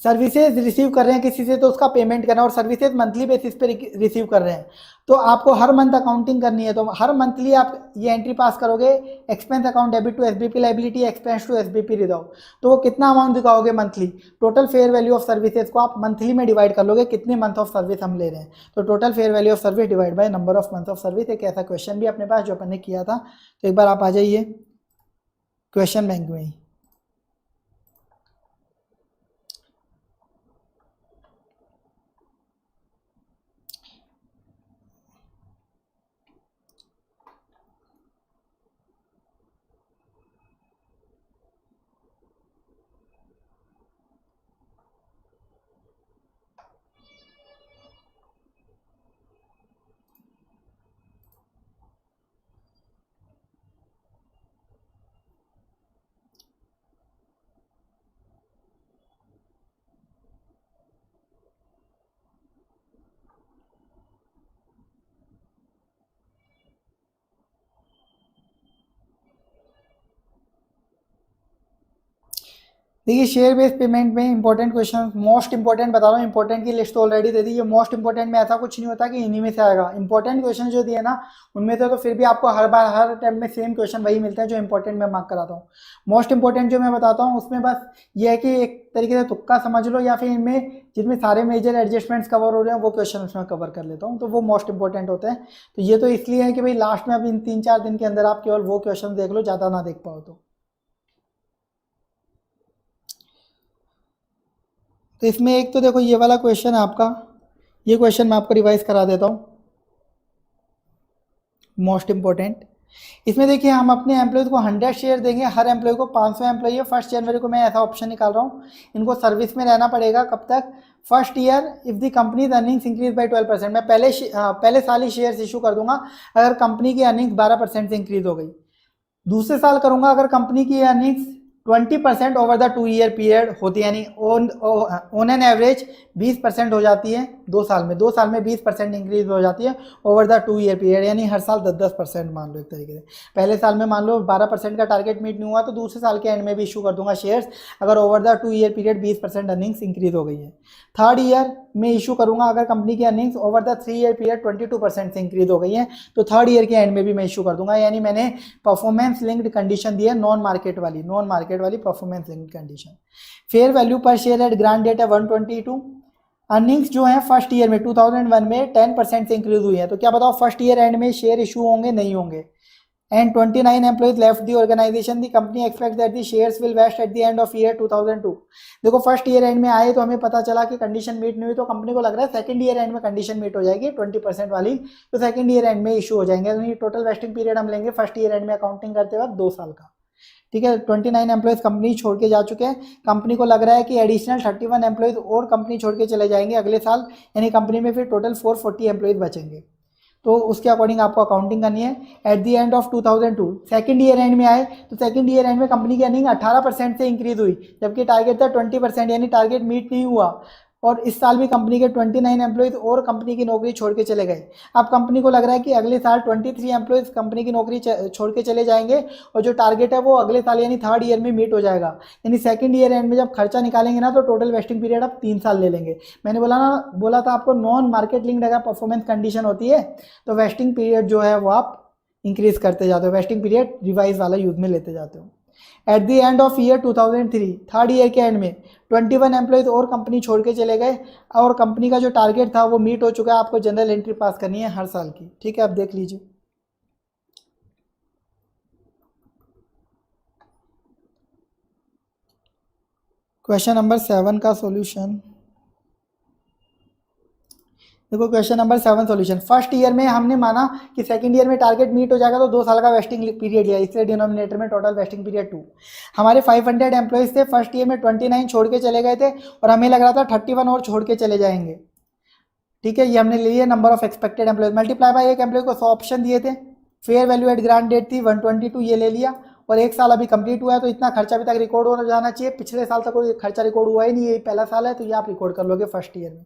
सर्विसेज रिसीव कर रहे हैं किसी से तो उसका पेमेंट करना, और सर्विसेज मंथली बेसिस पे रिसीव कर रहे हैं तो आपको हर मंथ अकाउंटिंग करनी है, तो हर मंथली आप ये एंट्री पास करोगे, expense account debit to SBP liability, expense to SBP reserve, तो वो कितना अमाउंट दिखाओगे monthly, total fair value of services को आप मंथली में डिवाइड कर लोगे, कितने मंथ ऑफ सर्विस हम ले रहे हैं, तो total fair value of service divide by number of month of service. एक ऐसा क्वेश्चन भी अपने पास जो अपन ने किया था, तो एक बार आप आ जाइए क्वेश्चन बैंक में ही। देखिए शेयर बेस्ड पेमेंट में इंपॉर्टेंट क्वेश्चन, मोस्ट इंपॉर्टेंट बता रहा हूँ, इंपॉर्टेंट की लिस्ट ऑलरेडी दे दी, ये मोस्ट इंपॉर्टेंट में ऐसा कुछ नहीं होता कि इन्हीं में से आएगा। इंपॉर्टेंट क्वेश्चन जो दिए ना उनमें से तो फिर भी आपको हर बार हर टाइम में सेम क्वेश्चन वही मिलता है जो इंपॉर्टेंट मैं मार्क कराता हूँ। मोस्ट इंपॉर्टेंट जो मैं बताता हूँ उसमें बस ये है कि एक तरीके से तुक्का समझ लो, या फिर इनमें जिसमें सारे मेजर एडजस्टमेंट्स कवर हो रहे हैं वो क्वेश्चन उसमें कवर कर लेता हूँ, तो वो मोस्ट इंपॉर्टेंट होते हैं। तो ये तो इसलिए है कि भाई लास्ट में अब इन 3-4 दिन के अंदर आप केवल वो क्वेश्चन देख लो, ज़्यादा ना देख पाओ तो इसमें एक तो देखो ये वाला क्वेश्चन है आपका, ये क्वेश्चन मैं आपको रिवाइज करा देता हूँ, मोस्ट इंपॉर्टेंट। इसमें देखिए हम अपने एम्प्लॉयज़ को 100 शेयर देंगे, हर एम्प्लॉय को 500 एम्प्लॉय है, 1 जनवरी को मैं ऐसा ऑप्शन निकाल रहा हूँ। इनको सर्विस में रहना पड़ेगा कब तक, first year if the companies earnings increase by 12%। मैं पहले साल ही शेयर्स इशू कर दूंगा अगर कंपनी की अर्निंग्स 12% से इंक्रीज हो गई। दूसरे साल करूंगा अगर कंपनी की earnings 20% over the 2 year period होती है, यानी ऑन एन एवरेज 20% हो जाती है 2 साल में, 2 साल में 20% इंक्रीज हो जाती है ओवर द 2 ईयर पीरियड, यानी हर साल 10% मान लो एक तरीके से। पहले साल में मान लो 12% का टारगेट मीट नहीं हुआ तो दूसरे साल के एंड में भी इशू कर दूंगा शेयर्स अगर over the 2 year period 20% earnings increase हो गई है। थर्ड ईयर में इशू करूंगा अगर कंपनी की earnings over the 3 year period 22% से इंक्रीज हो गई है, तो थर्ड ईयर के एंड में भी मैं इशू कर दूंगा। यानी मैंने परफॉर्मेंस लिंक्ड कंडीशन दी है, नॉन मार्केट वाली performance linked condition. Fair value पर शेयर एट ग्रांट डेट है 122, अर्निंग्स जो है फर्स्ट ईयर में 2001 में 10% से इंक्रीज हुई है। तो क्या बताओ फर्स्ट ईयर एंड में शेयर इशू होंगे, नहीं होंगे। And 29 employees left the organisation, the company expect that the shares will vest at the end of year 2002। देखो फर्स्ट ईयर एंड में आए तो हमें पता चला कि कंडीशन मीट नहीं हुई, तो कंपनी को लग रहा है सेकंड ईयर एंड में कंडीशन मीट हो जाएगी 20% वाली, तो सेकंड ईयर एंड में इशू हो जाएंगे। तो ये टोटल वेस्टिंग पीरियड हम लेंगे फर्स्ट ईयर एंड में अकाउंटिंग करते वक्त 2 साल का। ठीक है, 29 एम्प्लॉइज कंपनी छोड़ के जा चुके हैं। कंपनी को लग रहा है कि एडिशनल 31 एम्प्लॉइज और कंपनी छोड़ के चले जाएंगे अगले साल, यानी कंपनी में फिर टोटल 440 एम्प्लॉइज बचेंगे। तो उसके अकॉर्डिंग आपको अकाउंटिंग करनी है। Eight the end of 2002 second year end में आए तो सेकंड ईयर एंड में कंपनी की अर्निंग 18% से इंक्रीज हुई, जबकि टारगेट था 20%, यानी टारगेट मीट नहीं हुआ। और इस साल भी कंपनी के 29 एम्प्लॉइज और कंपनी की नौकरी छोड़ के चले गए। अब कंपनी को लग रहा है कि अगले साल 23 एम्प्लॉइज कंपनी की नौकरी छोड़ के चले जाएंगे, और जो टारगेट है वो अगले साल यानी थर्ड ईयर में मीट हो जाएगा। यानी सेकंड ईयर एंड में जब खर्चा निकालेंगे ना, तो टोटल वेस्टिंग पीरियड आप 3 साल ले लेंगे। मैंने बोला था आपको नॉन मार्केट लिंक्ड अगर परफॉर्मेंस कंडीशन होती है तो वेस्टिंग पीरियड जो है वो आप इंक्रीज करते जाते हो, वेस्टिंग पीरियड रिवाइज वाला यूज में लेते जाते हो। Eight the end of year 2003 third year के एंड में 21 एम्प्लॉइज और कंपनी छोड़ के चले गए, और कंपनी का जो टारगेट था वो मीट हो चुका है। आपको जनरल एंट्री पास करनी है हर साल की। ठीक है, आप देख लीजिए। क्वेश्चन नंबर 7 का सॉल्यूशन देखो। Question number 7 solution. First year में हमने माना कि सेकंड ईयर में टारगेट मीट हो जाएगा, तो 2 साल का वेस्टिंग पीरियड लिया, इसलिए डिनोमिनेटर में टोटल वेस्टिंग पीरियड 2। हमारे 500 एम्प्लॉइज थे, फर्स्ट ईयर में 29 छोड़ के चले गए थे, और हमें लग रहा था 31 और छोड़ के चले जाएंगे। ठीक है, ये हमने ले लिया number of expected employees multiply by एक एम्प्लॉय को 100 ऑप्शन दिए थे। Fair value at grant date थी 122, ये ले लिया। और 1 साल अभी कंप्लीट हुआ है, तो इतना खर्चा अभी तक रिकॉर्ड हो जाना चाहिए। पिछले साल तक कोई खर्चा रिकॉर्ड हुआ ही नहीं, ये पहला साल है, तो ये आप रिकॉर्ड कर लोगे फर्स्ट ईयर में।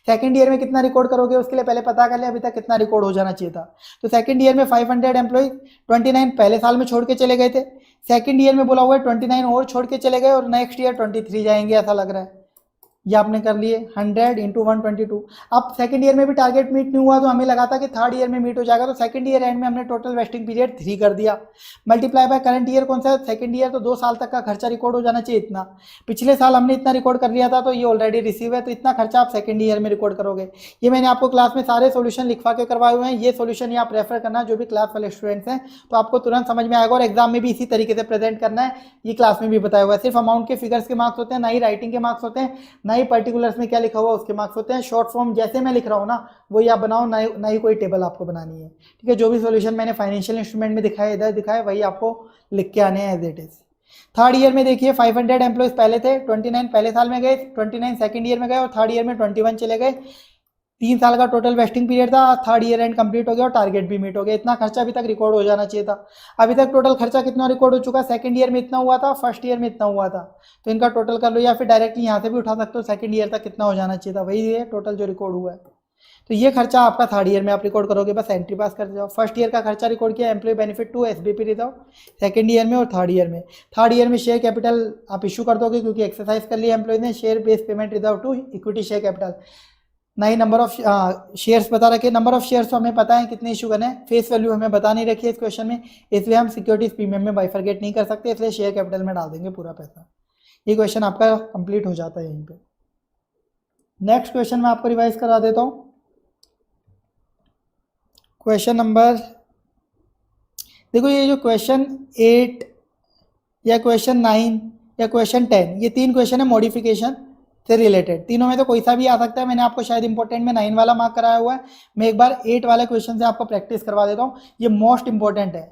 सेकंड ईयर में कितना रिकॉर्ड करोगे उसके लिए पहले पता कर ले अभी तक कितना रिकॉर्ड हो जाना चाहिए था। तो सेकंड ईयर में 500 एम्प्लॉय 29 पहले साल में छोड़ के चले गए थे, सेकंड ईयर में बोला हुआ है 29 और छोड़ के चले गए, और नेक्स्ट ईयर 23 जाएंगे ऐसा लग रहा है। ये आपने कर लिए 100 इंटू 122। अब सेकंड ईयर में भी टारगेट मीट नहीं हुआ, तो हमें लगा था कि थर्ड ईयर में मीट हो जाएगा, तो सेकंड ईयर एंड में हमने टोटल वेस्टिंग पीरियड 3 कर दिया। मल्टीप्लाई बाय करंट ईयर कौन सा है, सेकंड ईयर, तो 2 साल तक का खर्चा रिकॉर्ड हो जाना चाहिए इतना। पिछले साल हमने इतना रिकॉर्ड कर लिया था, तो ये ऑलरेडी रिसीव है, तो इतना खर्चा आप सेकंड ईयर में रिकॉर्ड करोगे। ये मैंने आपको क्लास में सारे सोल्यूशन लिखवा के करवाए हुए हैं, ये सोल्यूशन आप रेफर करना जो भी क्लास वाले स्टूडेंट्स हैं, तो आपको तुरंत समझ में आएगा, और एग्जाम में भी इसी तरीके से प्रेजेंट करना है। ये क्लास में भी बताया हुआ है, सिर्फ अमाउंट के फिगर्स के मार्क्स होते हैं, ना ही राइटिंग के मार्क्स होते हैं, ना ही पर्टिकुलर्स में क्या लिखा हुआ उसके मार्क्स होते हैं। शॉर्ट फॉर्म जैसे मैं लिख रहा हूँ ना वही आप बनाओ, ना ही कोई टेबल आपको बनानी है। ठीक है, जो भी सॉल्यूशन मैंने फाइनेंशियल इंस्ट्रूमेंट में दिखाया, इधर दिखाया, वही आपको लिख के आने हैं as it is. Third year में देखिए 500 एम्प्लॉइज पहले थे, 29 पहले साल में गए, 29 सेकंड ईयर में गए, और थर्ड ईयर में 21 चले गए। 3 साल का टोटल वेस्टिंग पीरियड था, थर्ड ईयर एंड कंप्लीट हो गया और टारगेट भी मीट हो गया। इतना खर्चा अभी तक रिकॉर्ड हो जाना चाहिए था। अभी तक टोटल खर्चा कितना रिकॉर्ड हो चुका, सेकंड ईयर में इतना हुआ था, फर्स्ट ईयर में इतना हुआ था, तो इनका टोटल कर लो, या फिर डायरेक्टली यहाँ से भी उठा सकते हो, सेकंड ईयर तक कितना हो जाना चाहिए था, वही है टोटल जो रिकॉर्ड हुआ है। तो ये खर्चा आपका थर्ड ईयर में आप रिकॉर्ड करोगे, बस एंट्री पास करते जाओ। फर्स्ट ईयर का खर्चा रिकॉर्ड किया, employee benefit 2 SBP reserve, second year में और थर्ड ईयर में। थर्ड ईयर में शेयर कैपिटल आप इशू कर दोगे, क्योंकि एक्सरसाइज कर लिया एम्प्लॉय ने, share based payment reserve to equity share capital. ना ही नंबर ऑफ शेयर्स बता रखे, नंबर ऑफ शेयर्स तो हमें पता है कितने इशू करने हैं, फेस वैल्यू हमें बता नहीं रखी है इस क्वेश्चन में, इसलिए हम सिक्योरिटीज प्रीमियम में बाइफरगेट नहीं कर सकते, इसलिए शेयर कैपिटल में डाल देंगे पूरा पैसा। ये क्वेश्चन आपका कंप्लीट हो जाता है यहीं पे। नेक्स्ट क्वेश्चन मैं आपको रिवाइज करा देता हूँ। क्वेश्चन नंबर देखो, ये जो क्वेश्चन 8 या क्वेश्चन 9 या क्वेश्चन 10, ये 3 क्वेश्चन है मॉडिफिकेशन से रिलेटेड। तीनों में तो कोई सा भी आ सकता है। मैंने आपको शायद इंपॉर्टेंट में 9 वाला मार्क कराया हुआ है, मैं एक बार 8 वाले क्वेश्चन से आपको प्रैक्टिस करवा देता हूँ, ये मोस्ट इंपॉर्टेंट है।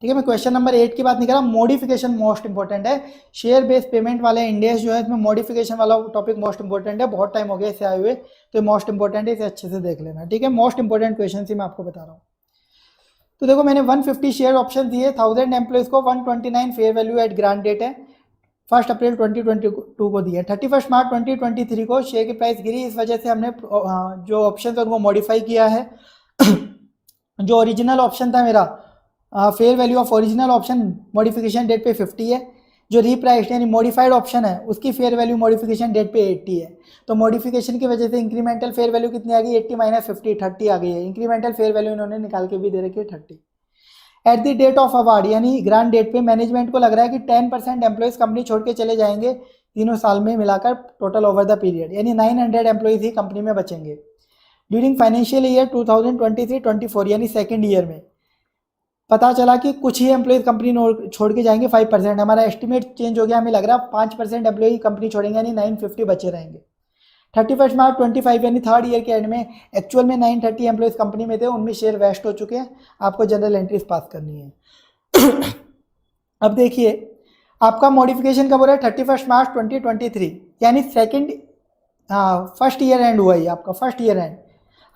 ठीक है, मैं क्वेश्चन नंबर 8 की बात नहीं कर रहा, मॉडिफिकेशन मोस्ट इंपॉर्टेंट है। शेयर बेस्ड पेमेंट वाले इंडेक्स जो है, इसमें मॉडिफिकेशन वाला टॉपिक मोस्ट इंपॉर्टेंट है, बहुत टाइम हो गया इसे आए हुए, तो मोस्ट इंपॉर्टेंट है, इसे अच्छे से देख लेना। ठीक है, मोस्ट इंपॉर्टेंट क्वेश्चन ही मैं आपको बता रहा हूँ। तो देखो, मैंने 150 शेयर ऑप्शन दिए, 1000 एम्प्लॉइज को, 129 fair value at grant date है, 1 अप्रैल 2022 को दिया। 31 मार्च 2023 को शेयर की प्राइस गिरी, इस वजह से हमने जो ऑप्शन था उनको मॉडिफाई किया है। जो ओरिजिनल ऑप्शन था मेरा, fair value of original option modification date पे 50 है, जो रीप्राइस्ड यानी मॉडिफाइड ऑप्शन है उसकी फेयर वैल्यू मॉडिफिकेशन डेट पे 80 है। तो मॉडिफिकेशन की वजह से इंक्रीमेंटल फेयर वैल्यू कितनी आ गई, 80 माइनस 50, 30 आ गई है। इंक्रीमेंटल फेयर वैल्यू इन्होंने निकाल के भी दे रखी है 30। At the date of award यानी ग्रांट डेट पे मैनेजमेंट को लग रहा है कि 10% एम्प्लॉइज कंपनी छोड़ के चले जाएंगे, तीनों साल में मिलाकर टोटल ओवर द पीरियड, यानी 900 एम्प्लॉइज ही कंपनी में बचेंगे। ड्यूरिंग फाइनेंशियल ईयर 2023-24 यानी सेकेंड ईयर में पता चला कि कुछ ही एम्प्लॉइज कंपनी छोड़ के जाएंगे 5%, हमारा एस्टिमेट चेंज हो गया, हमें लग रहा है 5% एम्प्लॉय कंपनी छोड़ेंगे यानी 950 बचे रहेंगे। 31 मार्च 25 यानी थर्ड ईयर के एंड में एक्चुअल में 930 एम्प्लॉइज कंपनी में थे, उनमें शेयर वेस्ट हो चुके हैं, आपको जनरल एंट्रीज पास करनी है। अब देखिए आपका मॉडिफिकेशन कब हो रहा है, 31 मार्च 2023 यानी फर्स्ट ईयर एंड हुआ ही आपका, फर्स्ट ईयर एंड,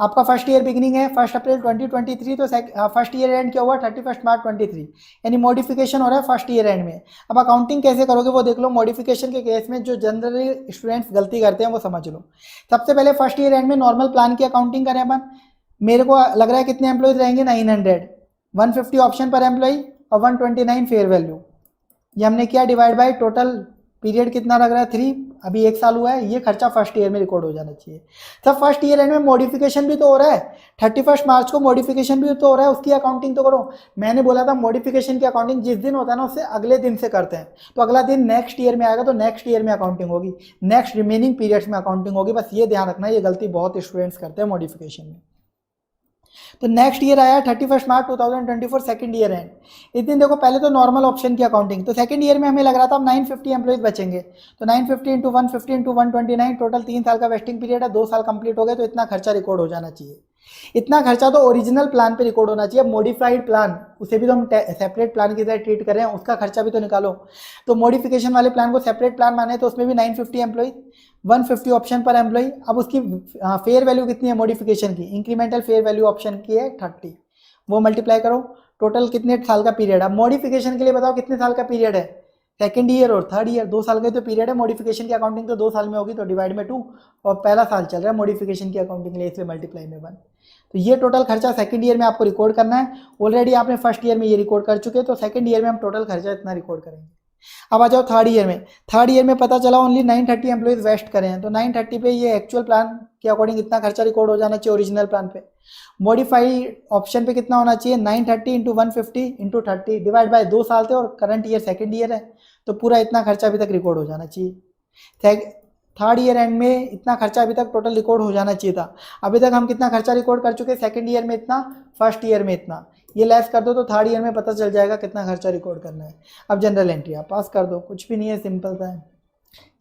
आपका फर्स्ट ईयर बिगिनिंग है 1 अप्रैल 2023, तो फर्स्ट ईयर एंड क्या हुआ 31 मार्च 23, यानी मॉडिफिकेशन हो रहा है फर्स्ट ईयर एंड में। अब अकाउंटिंग कैसे करोगे वो देख लो। मॉडिफिकेशन के केस में जो जनरली स्टूडेंट्स गलती करते हैं वो समझ लो। सबसे पहले फर्स्ट ईयर एंड में नॉर्मल प्लान की अकाउंटिंग करें अपन। मेरे को लग रहा है कितने एम्प्लॉयज रहेंगे 900, 150 ऑप्शन पर एम्प्लॉय और 129 फेयर वैल्यू, ये हमने किया डिवाइड बाय टोटल पीरियड कितना लग रहा है 3, अभी 1 साल हुआ है, ये खर्चा फर्स्ट ईयर में रिकॉर्ड हो जाना चाहिए। सब फर्स्ट ईयर एंड में मॉडिफिकेशन भी तो हो रहा है, 31 मार्च को मॉडिफिकेशन भी तो हो रहा है, उसकी अकाउंटिंग तो करो। मैंने बोला था मॉडिफिकेशन की अकाउंटिंग जिस दिन होता है ना उससे अगले दिन से करते हैं, तो अगला दिन नेक्स्ट ईयर में आएगा तो नेक्स्ट ईयर में अकाउंटिंग होगी, नेक्स्ट रिमेनिंग पीरियड्स में अकाउंटिंग होगी। बस ये ध्यान रखना, ये गलती बहुत स्टूडेंट्स करते हैं मॉडिफिकेशन में। तो नेक्स्ट ईयर आया 31 मार्च 2024 सेकंड ईयर एंड, इस दिन देखो पहले तो नॉर्मल ऑप्शन की अकाउंटिंग, तो सेकंड ईयर में हमें लग रहा था 950 एम्प्लॉइज बचेंगे, तो 950 इंटू 150 इंटू 129 टोटल 3 साल का वेस्टिंग पीरियड है, 2 साल कंप्लीट हो गए, तो इतना खर्चा रिकॉर्ड हो जाना चाहिए। इतना खर्चा तो ओरिजिनल प्लान पे रिकॉर्ड होना चाहिए। मॉडिफाइड प्लान उसे भी तो हम सेपरेट प्लान की तरह ट्रीट कर रहे हैं, उसका खर्चा भी तो निकालो। तो मॉडिफिकेशन वाले प्लान को सेपरेट प्लान माने तो उसमें भी 950 एम्प्लॉय, 150 ऑप्शन पर एम्प्लॉय। अब उसकी फेयर वैल्यू कितनी है मॉडिफिकेशन की, इंक्रीमेंटल फेयर वैल्यू ऑप्शन की है 30, वो मल्टीप्लाई करो, टोटल कितने साल का पीरियड है। मॉडिफिकेशन के लिए बताओ कितने साल का पीरियड है, सेकंड ईयर और थर्ड ईयर, 2 साल का तो पीरियड है। मॉडिफिकेशन की अकाउंटिंग तो 2 साल में होगी, तो डिवाइड में 2, और पहला साल चल रहा है मॉडिफिकेशन की अकाउंटिंग के लिए, इसलिए मल्टीप्लाई में 1। तो ये टोटल खर्चा सेकंड ईयर में आपको रिकॉर्ड करना है। ऑलरेडी आपने फर्स्ट ईयर में ये रिकॉर्ड कर चुके हैं, तो सेकंड ईयर में हम टोटल खर्चा इतना रिकॉर्ड करेंगे। अब आ जाओ थर्ड ईयर में। थर्ड ईयर में पता चला ओनली 930 एम्प्लॉइज वेस्ट करें हैं, तो 930 पे ये एक्चुअल प्लान के अकॉर्डिंग इतना खर्चा रिकॉर्ड हो जाना चाहिए ओरिजिनल प्लान पे। मॉडिफाइड ऑप्शन पे कितना होना चाहिए, 930 इंटू 150 इंटू 30 डिवाइड बाय 2 साल थे और करंट ईयर सेकंड ईयर है, तो पूरा इतना खर्चा अभी तक रिकॉर्ड हो जाना चाहिए। थर्ड ईयर एंड में इतना खर्चा अभी तक टोटल रिकॉर्ड हो जाना चाहिए था। अभी तक हम कितना खर्चा रिकॉर्ड कर चुके हैं, सेकंड ईयर में इतना, फर्स्ट ईयर में इतना, ये लेस कर दो तो थर्ड ईयर में पता चल जाएगा कितना खर्चा रिकॉर्ड करना है। अब जनरल एंट्री आप पास कर दो, कुछ भी नहीं है, सिंपल सा है।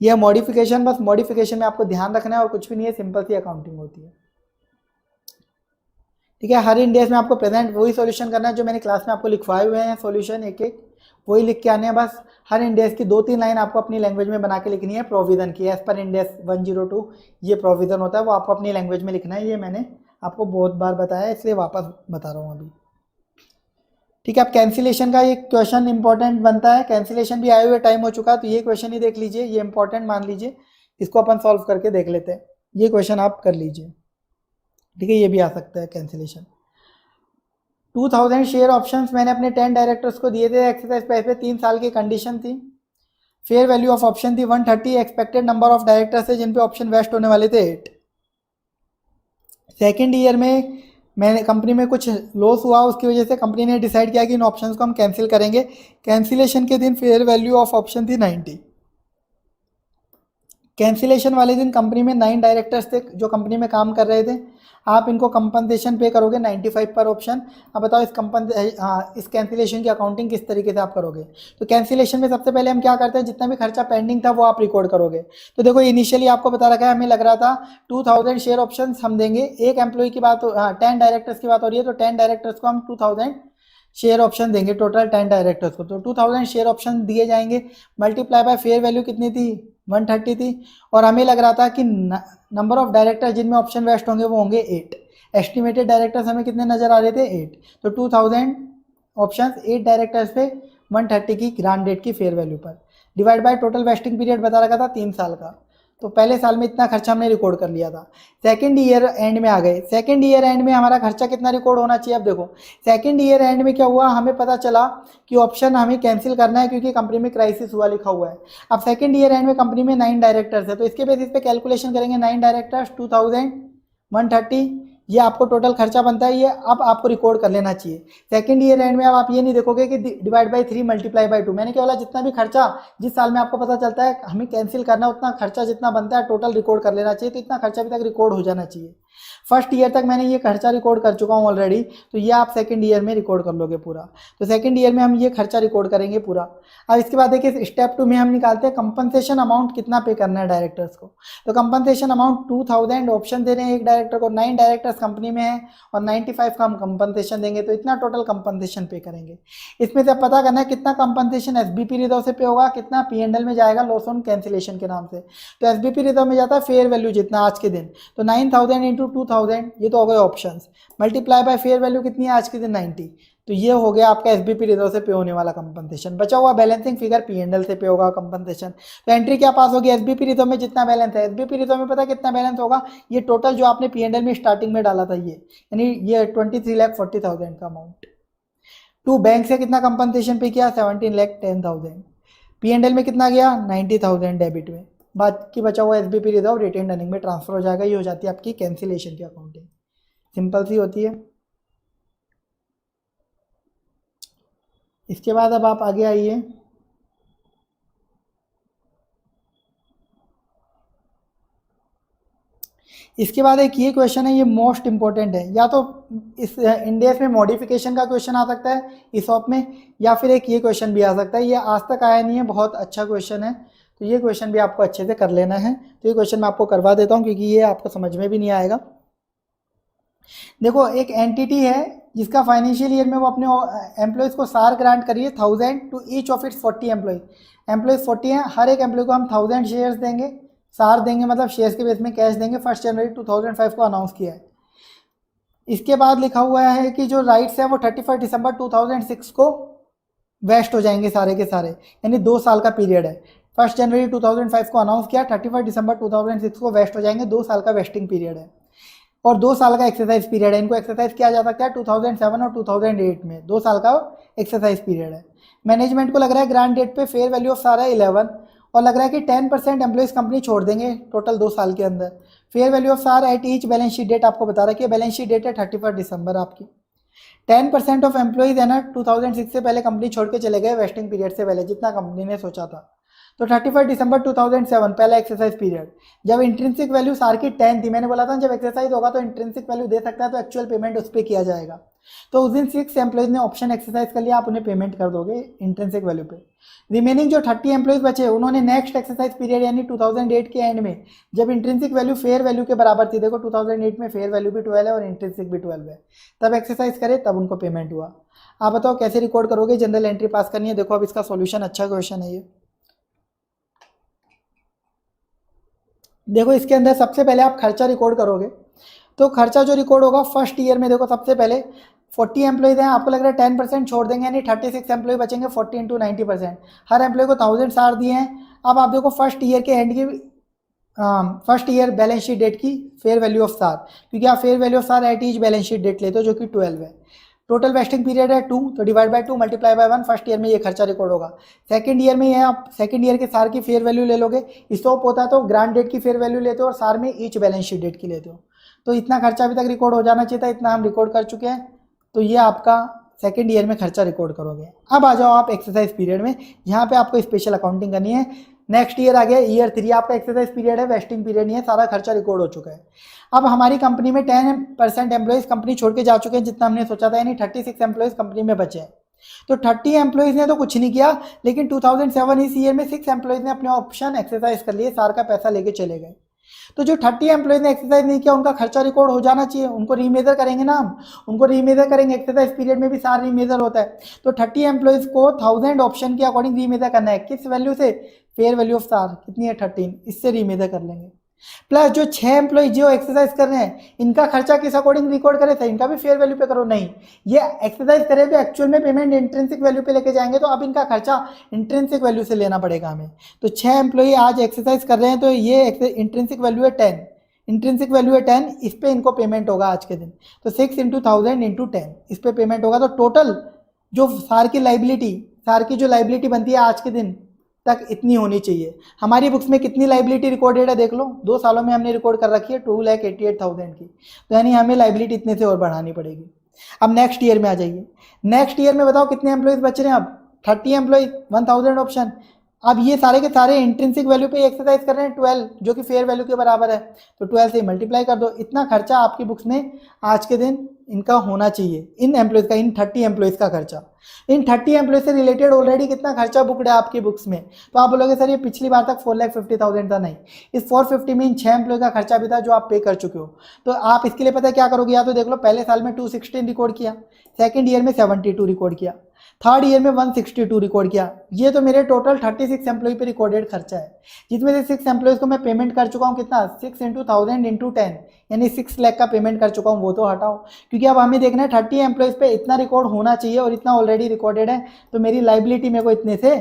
यह मॉडिफिकेशन, बस मॉडिफिकेशन में आपको ध्यान रखना है और कुछ भी नहीं है, सिंपल सी अकाउंटिंग होती है। ठीक है, हर इंडेज में आपको प्रेजेंट वही सॉल्यूशन करना है जो मैंने क्लास में आपको लिखवाए हुए हैं, सॉल्यूशन एक एक वही लिख के आने हैं। बस हर इंडेक्स की 2-3 लाइन आपको अपनी लैंग्वेज में बना के लिखनी है प्रोविजन की, एज पर इंडेक्स 102 ये प्रोविजन होता है, वो आपको अपनी लैंग्वेज में लिखना है। ये मैंने आपको बहुत बार बताया इसलिए वापस बता रहा हूँ अभी। ठीक है, अब कैंसिलेशन का एक क्वेश्चन इंपॉर्टेंट बनता है, कैंसिलेशन भी आए हुए टाइम हो चुका है, तो ये क्वेश्चन ही देख लीजिए, ये इंपॉर्टेंट मान लीजिए, इसको अपन सॉल्व करके देख लेते हैं। ये क्वेश्चन आप कर लीजिए, ठीक है, ये भी आ सकता है कैंसिलेशन। 2000 शेयर ऑप्शंस मैंने अपने 10 डायरेक्टर्स को दिए थे, एक्सरसाइज प्राइस पे 3 साल की कंडीशन थी, फेयर वैल्यू ऑफ ऑप्शन थी 130, एक्सपेक्टेड नंबर ऑफ डायरेक्टर्स थे जिन पे ऑप्शन वेस्ट होने वाले थे 8। सेकेंड ईयर में मैंने कंपनी में कुछ लॉस हुआ, उसकी वजह से कंपनी ने डिसाइड किया कि इन ऑप्शंस को हम कैंसिल करेंगे। कैंसिलेशन के दिन फेयर वैल्यू ऑफ ऑप्शन थी 90। कैंसिलेशन वाले दिन कंपनी में 9 डायरेक्टर्स थे जो कंपनी में काम कर रहे थे, आप इनको कंपनसेशन पे करोगे 95 पर ऑप्शन। अब बताओ इस कैंसिलेशन की अकाउंटिंग किस तरीके से आप करोगे। तो कैंसिलेशन में सबसे पहले हम क्या करते हैं, जितना भी खर्चा पेंडिंग था वो आप रिकॉर्ड करोगे। तो देखो इनिशियली आपको बता रखा है, हमें लग रहा था 2000 शेयर ऑप्शन हम देंगे, एक एम्प्लॉय की बात, 10 डायरेक्टर्स की बात हो रही है, तो 10 डायरेक्टर्स को हम 2000 शेयर ऑप्शन देंगे, टोटल 10 डायरेक्टर्स को, तो 2000 शेयर ऑप्शन दिए जाएंगे, मल्टीप्लाई बाय फेयर वैल्यू कितनी थी 130 थी, और हमें लग रहा था कि नंबर ऑफ डायरेक्टर्स जिनमें ऑप्शन वेस्ट होंगे वो होंगे 8। एस्टिमेटेड डायरेक्टर्स हमें कितने नजर आ रहे थे 8, तो 2000 ऑप्शन 8 डायरेक्टर्स पे 130 की ग्रांड डेट की फेयर वैल्यू पर divide by total vesting period बता रखा था 3 साल का, तो पहले साल में इतना खर्चा हमने रिकॉर्ड कर लिया था। सेकंड ईयर एंड में आ गए, सेकंड ईयर एंड में हमारा खर्चा कितना रिकॉर्ड होना चाहिए। अब देखो सेकंड ईयर एंड में क्या हुआ, हमें पता चला कि ऑप्शन हमें कैंसिल करना है क्योंकि कंपनी में क्राइसिस हुआ लिखा हुआ है। अब सेकंड ईयर एंड में कंपनी में 9 डायरेक्टर्स है, तो इसके बेसिस पे कैलकुलेशन करेंगे 9 डायरेक्टर्स 2000 130 ये आपको टोटल खर्चा बनता है, ये अब आपको रिकॉर्ड कर लेना चाहिए। सेकंड ईयर एंड में अब आप ये नहीं देखोगे कि डिवाइड बाई 3 मल्टीप्लाई बाई 2, मैंने क्या बोला, जितना भी खर्चा जिस साल में आपको पता चलता है हमें कैंसिल करना, उतना खर्चा जितना बनता है टोटल रिकॉर्ड कर लेना चाहिए। तो इतना खर्चा अभी तक रिकॉर्ड हो जाना चाहिए। फर्स्ट ईयर तक मैंने ये खर्चा रिकॉर्ड कर चुका हूँ ऑलरेडी, तो ये आप सेकंड ईयर में रिकॉर्ड कर लोगे पूरा। तो सेकंड ईयर में हम ये खर्चा रिकॉर्ड करेंगे पूरा। अब इसके बाद देखिए स्टेप 2 में हम निकालते हैं कंपनसेशन अमाउंट कितना पे करना है डायरेक्टर्स को। तो कंपनसेशन अमाउंट 2000 ऑप्शन दे रहे हैं एक डायरेक्टर को, 9 डायरेक्टर्स कंपनी में है और 95 का हम कंपनसेशन देंगे, तो इतना टोटल कंपनसेशन पे करेंगे। इसमें से पता करना है कितना कंपनसेशन एसबीपी रिजर्व से पे होगा, कितना पीएनएल में जाएगा लॉस ऑन कैंसिलेशन के नाम से। तो एसबीपी रिजर्व में जाता है फेयर वैल्यू जितना आज के दिन, तो 9000 इंटू 2000, ये तो हो गए options, multiply by fair value कितनी है आज के दिन 90, तो ये हो गया आपका एसबीपी रिजर्व से पे होने वाला कंपनसेशन। बचा हुआ बैलेंसिंग फिगर पीएनएल से पे होगा कंपनसेशन। तो एंट्री क्या पास होगी, एसबीपी रिजर्व में जितना बैलेंस है, एसबीपी रिजर्व में पता कितना बैलेंस होगा, ये टोटल जो आपने पीएनएल में स्टार्टिंग में डाला था ये, यानी ये 23,40,000 का अमाउंट। टू बैंक से कितना कंपनसेशन पे किया, 17,10,000। पीएनएल में कितना गया, 90,000 डेबिट में। बाकी बचा हुआ एसबीपी रिजर्व रिटेन अर्निंग में ट्रांसफर हो जाएगा। ये हो जाती है आपकी कैंसिलेशन की अकाउंटिंग, सिंपल सी होती है। इसके बाद अब आप आगे आइए, इसके बाद एक ये क्वेश्चन है, ये मोस्ट इंपॉर्टेंट है, या तो इस इंडेक्स में मॉडिफिकेशन का क्वेश्चन आ सकता है ईसॉप में, या फिर एक ये क्वेश्चन भी आ सकता है। ये आज तक आया नहीं है, बहुत अच्छा क्वेश्चन है, तो ये क्वेश्चन भी आपको अच्छे से कर लेना है। तो ये क्वेश्चन मैं आपको करवा देता हूँ क्योंकि ये आपको समझ में भी नहीं आएगा। देखो एक एंटिटी है जिसका फाइनेंशियल ईयर में वो अपने एम्प्लॉयज़ को सार ग्रांट करिए 1000 to each of its 40 employees 40 हैं, हर एक एम्प्लॉय को हम 1000 शेयर्स देंगे, सार देंगे मतलब शेयर्स के बेस में कैश देंगे। 1 जनवरी 2005 को अनाउंस किया है। इसके बाद लिखा हुआ है कि जो राइट्स है वो 31 दिसंबर 2006 को वेस्ट हो जाएंगे सारे के सारे, यानी 2 साल का पीरियड है। 1 जनवरी 2005 को अनाउंस किया, 31 दिसंबर 2006 को वेस्ट हो जाएंगे, 2 साल का वेस्टिंग पीरियड है और 2 साल का एक्सरसाइज पीरियड है। इनको एक्सरसाइज किया जा सकता है 2007 और 2008 में, 2 साल का एक्सरसाइज पीरियड है। मैनेजमेंट को लग रहा है ग्रांट डेट पे फेयर वैल्यू ऑफ सारा 11 और लग रहा है कि 10% एम्प्लॉइज कंपनी छोड़ देंगे टोटल 2 साल के अंदर। Fair value of SAR at each balance sheet date आपको बता रहा है कि बैलेंस शीट डेट है 31 दिसंबर आपकी। 10% ऑफ एम्प्लॉइज है ना 2006 से पहले कंपनी छोड़ के चले गए, वेस्टिंग पीरियड से पहले जितना कंपनी ने सोचा था। तो 31 दिसंबर 2007 पहला एक्सरसाइज पीरियड, जब इंट्रिंसिक वैल्यू सार की 10 थी, मैंने बोला था जब एक्सरसाइज होगा तो इंट्रिंसिक वैल्यू दे सकता है तो एक्चुअल पेमेंट उस पर किया जाएगा। तो उस दिन 6 एम्प्लॉइज ने ऑप्शन एक्सरसाइज कर लिया, आप उन्हें पेमेंट कर दोगे इंट्रिंसिक वैल्यू पे। रिमेनिंग जो 30 एम्प्लॉइज बचे उन्होंने नेक्स्ट एक्सरसाइज पीरियड यानी 2008 के एंड में, जब इंट्रिंसिक वैल्यू फेयर वैल्यू के बराबर थी, देखो 2008 में फेयर वैल्यू भी 12 है और इंट्रिंसिक भी 12 है, तब एक्सरसाइज करे तब उनको पेमेंट हुआ। आप बताओ कैसे रिकॉर्ड करोगे, जनरल एंट्री पास करनी है। देखो अब इसका सॉल्यूशन, अच्छा क्वेश्चन है ये। देखो इसके अंदर सबसे पहले आप खर्चा रिकॉर्ड करोगे, तो खर्चा जो रिकॉर्ड होगा फर्स्ट ईयर में, देखो सबसे पहले 40 एम्प्लॉइज हैं, आपको लग रहा है 10% छोड़ देंगे यानी 36 एम्प्लॉय बचेंगे, 40 इंटू 90%, हर एम्प्लॉय को 1000 सार दिए हैं। अब आप देखो फर्स्ट ईयर के एंड की first year balance sheet date की फेयर वैल्यू ऑफ सार, क्योंकि आप fair value of SAR at each balance sheet date लेते हो जो कि 12 है। टोटल वेस्टिंग पीरियड है 2, तो divide by 2 multiply by 1, first year में ये खर्चा रिकॉर्ड होगा। सेकंड ईयर में ये आप सेकंड ईयर के सार की फेयर वैल्यू ले लोगे, स्टॉप होता है तो ग्रांट डेट की फेयर वैल्यू लेते हो और सार में ईच बैलेंस शीट डेट की लेते हो। तो इतना खर्चा अभी तक रिकॉर्ड हो जाना चाहिए था, इतना हम रिकॉर्ड कर चुके हैं, तो ये आपका सेकंड ईयर में खर्चा रिकॉर्ड करोगे। अब आ जाओ आप एक्सरसाइज पीरियड में, यहाँ पे आपको स्पेशल अकाउंटिंग करनी है। नेक्स्ट ईयर आ गया ईयर 3, आपका एक्सरसाइज पीरियड है, वेस्टिंग पीरियड नहीं है, सारा खर्चा रिकॉर्ड हो चुका है। अब हमारी कंपनी में 10% एम्प्लॉइज कंपनी छोड़ के जा चुके हैं जितना हमने सोचा था, यानी 36 एम्प्लॉइज कंपनी में बचे हैं। तो 30 एम्प्लॉइज ने तो कुछ नहीं किया, लेकिन 2007 इस ईयर में 6 एम्प्लॉइज ने अपने ऑप्शन एक्सरसाइज कर लिए, सार का पैसा लेके चले गए। तो जो 30 एम्प्लॉइज ने एक्सरसाइज नहीं किया उनका खर्चा रिकॉर्ड हो जाना चाहिए, उनको रीमेजर करेंगे ना हम, उनको रीमेजर करेंगे, एक्सरसाइज पीरियड में भी सार रीमेजर होता है। तो 30 एम्प्लॉइज को 1000 ऑप्शन के अकॉर्डिंग रीमेजर करना है, किस वैल्यू से, फेयर वैल्यू ऑफ सार कितनी है 13, इससे रीमेजर कर लेंगे। प्लस जो 6 एम्प्लॉय जो एक्सरसाइज कर रहे हैं इनका खर्चा किस अकॉर्डिंग रिकॉर्ड करे थे, इनका भी फेयर वैल्यू पे करो, नहीं ये एक्सरसाइज करे तो एक्चुअल में पेमेंट इंट्रिंसिक वैल्यू पे लेके जाएंगे, तो अब इनका खर्चा इंट्रिंसिक वैल्यू से लेना पड़ेगा हमें। तो 6 एम्प्लॉय आज एक्सरसाइज कर रहे हैं तो ये इंट्रिंसिक वैल्यू है 10, इंट्रिंसिक वैल्यू है 10, इस पे इनको पेमेंट होगा आज के दिन। तो 6 इंटू 1000 इंटू 10 इस पे पेमेंट होगा। तो टोटल जो सार की लाइबिलिटी, सार की जो लाइबिलिटी बनती है आज के दिन तक इतनी होनी चाहिए। हमारी बुक्स में कितनी लाइबिलिटी रिकॉर्डेड है देख लो, 2 सालों में हमने रिकॉर्ड कर रखी है 2,88,000 की, तो यानी हमें लाइबिलिटी इतने से और बढ़ानी पड़ेगी। अब नेक्स्ट ईयर में आ जाइए, नेक्स्ट ईयर में बताओ कितने एम्प्लॉयज़ बच रहे हैं, अब 30 एम्प्लॉयज़, 1000 ऑप्शन। अब ये सारे के सारे इंट्रिंसिक वैल्यू पे एक्सरसाइज कर रहे हैं 12, जो कि फेयर वैल्यू के बराबर है, तो 12 से मल्टीप्लाई कर दो। इतना खर्चा आपकी बुक्स में आज के दिन इनका होना चाहिए, इन एम्प्लॉयज़ का, इन 30 एम्प्लॉयज़ का खर्चा। इन 30 एम्प्लॉयज़ से रिलेटेड ऑलरेडी कितना खर्चा बुकड है आपकी बुक्स में, तो आप बोलोगे सर ये पिछली बार तक 4,50,000 था, नहीं, इस 450 में इन 6 एम्प्लॉय का खर्चा भी था जो आप पे कर चुके हो। तो आप इसके लिए पता है क्या करोगे, या तो देख लो पहले साल में 216 रिकॉर्ड किया, सेकेंड ईयर में 72 रिकॉर्ड किया, थर्ड ईयर में 162 रिकॉर्ड किया। ये तो मेरे टोटल 36 एम्प्लॉय पे रिकॉर्डेड खर्चा है, जिसमें से 6 एम्प्लॉयज़ को मैं पेमेंट कर चुका हूँ, कितना, 6 × 1000 × 10, यानी 6 लाख का पेमेंट कर चुका हूँ, वो तो हटाओ, क्योंकि अब हमें देखना है 30 एम्प्लॉयज़ पे इतना रिकॉर्ड होना चाहिए और इतना ऑलरेडी रिकॉर्डेड है, तो मेरी लाइबिलिटी मेरे को इतने से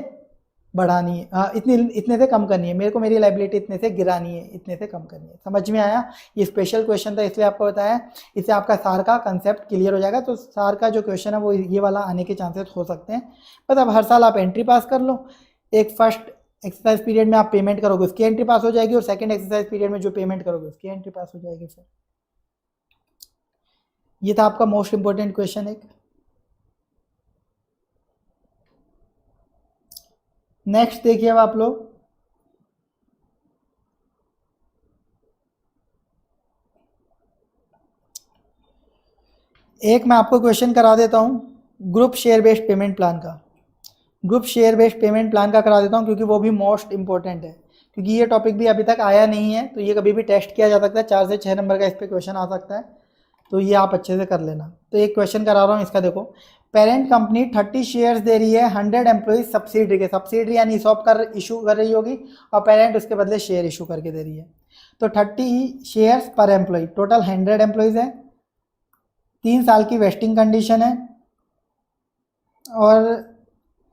बढ़ानी है, इतने से कम करनी है, मेरे को मेरी लाइबिलिटी इतने से गिरानी है, इतने से कम करनी है। समझ में आया? ये स्पेशल क्वेश्चन था इसलिए आपको बताया, इससे आपका सार का कंसेप्ट क्लियर हो जाएगा। तो सार का जो क्वेश्चन है वो ये वाला आने के चांसेस हो सकते हैं, बस अब हर साल आप एंट्री पास कर लो। एक फर्स्ट एक्सरसाइज पीरियड में आप पेमेंट करोगे उसकी एंट्री पास हो जाएगी, और सेकेंड एक्सरसाइज पीरियड में जो पेमेंट करोगे उसकी एंट्री पास हो जाएगी। फिर ये था आपका मोस्ट इंपॉर्टेंट क्वेश्चन एक। नेक्स्ट देखिए अब आप लोग, एक मैं आपको क्वेश्चन करा देता हूं group share based payment plan का, group share based payment plan का करा देता हूं, क्योंकि वो भी मोस्ट इंपॉर्टेंट है, क्योंकि ये टॉपिक भी अभी तक आया नहीं है, तो ये कभी भी टेस्ट किया जा सकता है, 4 से 6 नंबर का इस पर क्वेश्चन आ सकता है, तो ये आप अच्छे से कर लेना। तो एक क्वेश्चन करा रहा हूँ इसका, देखो पेरेंट कंपनी 30 शेयर्स दे रही है 100 एम्प्लॉइज सब्सिडरी के, सब्सिडरी यानी सॉप कर इशू कर रही होगी, और पेरेंट उसके बदले शेयर इशू करके दे रही है। तो 30 शेयर्स पर एम्प्लॉय, टोटल 100 एम्प्लॉयज़ है, 3 साल की वेस्टिंग कंडीशन है, और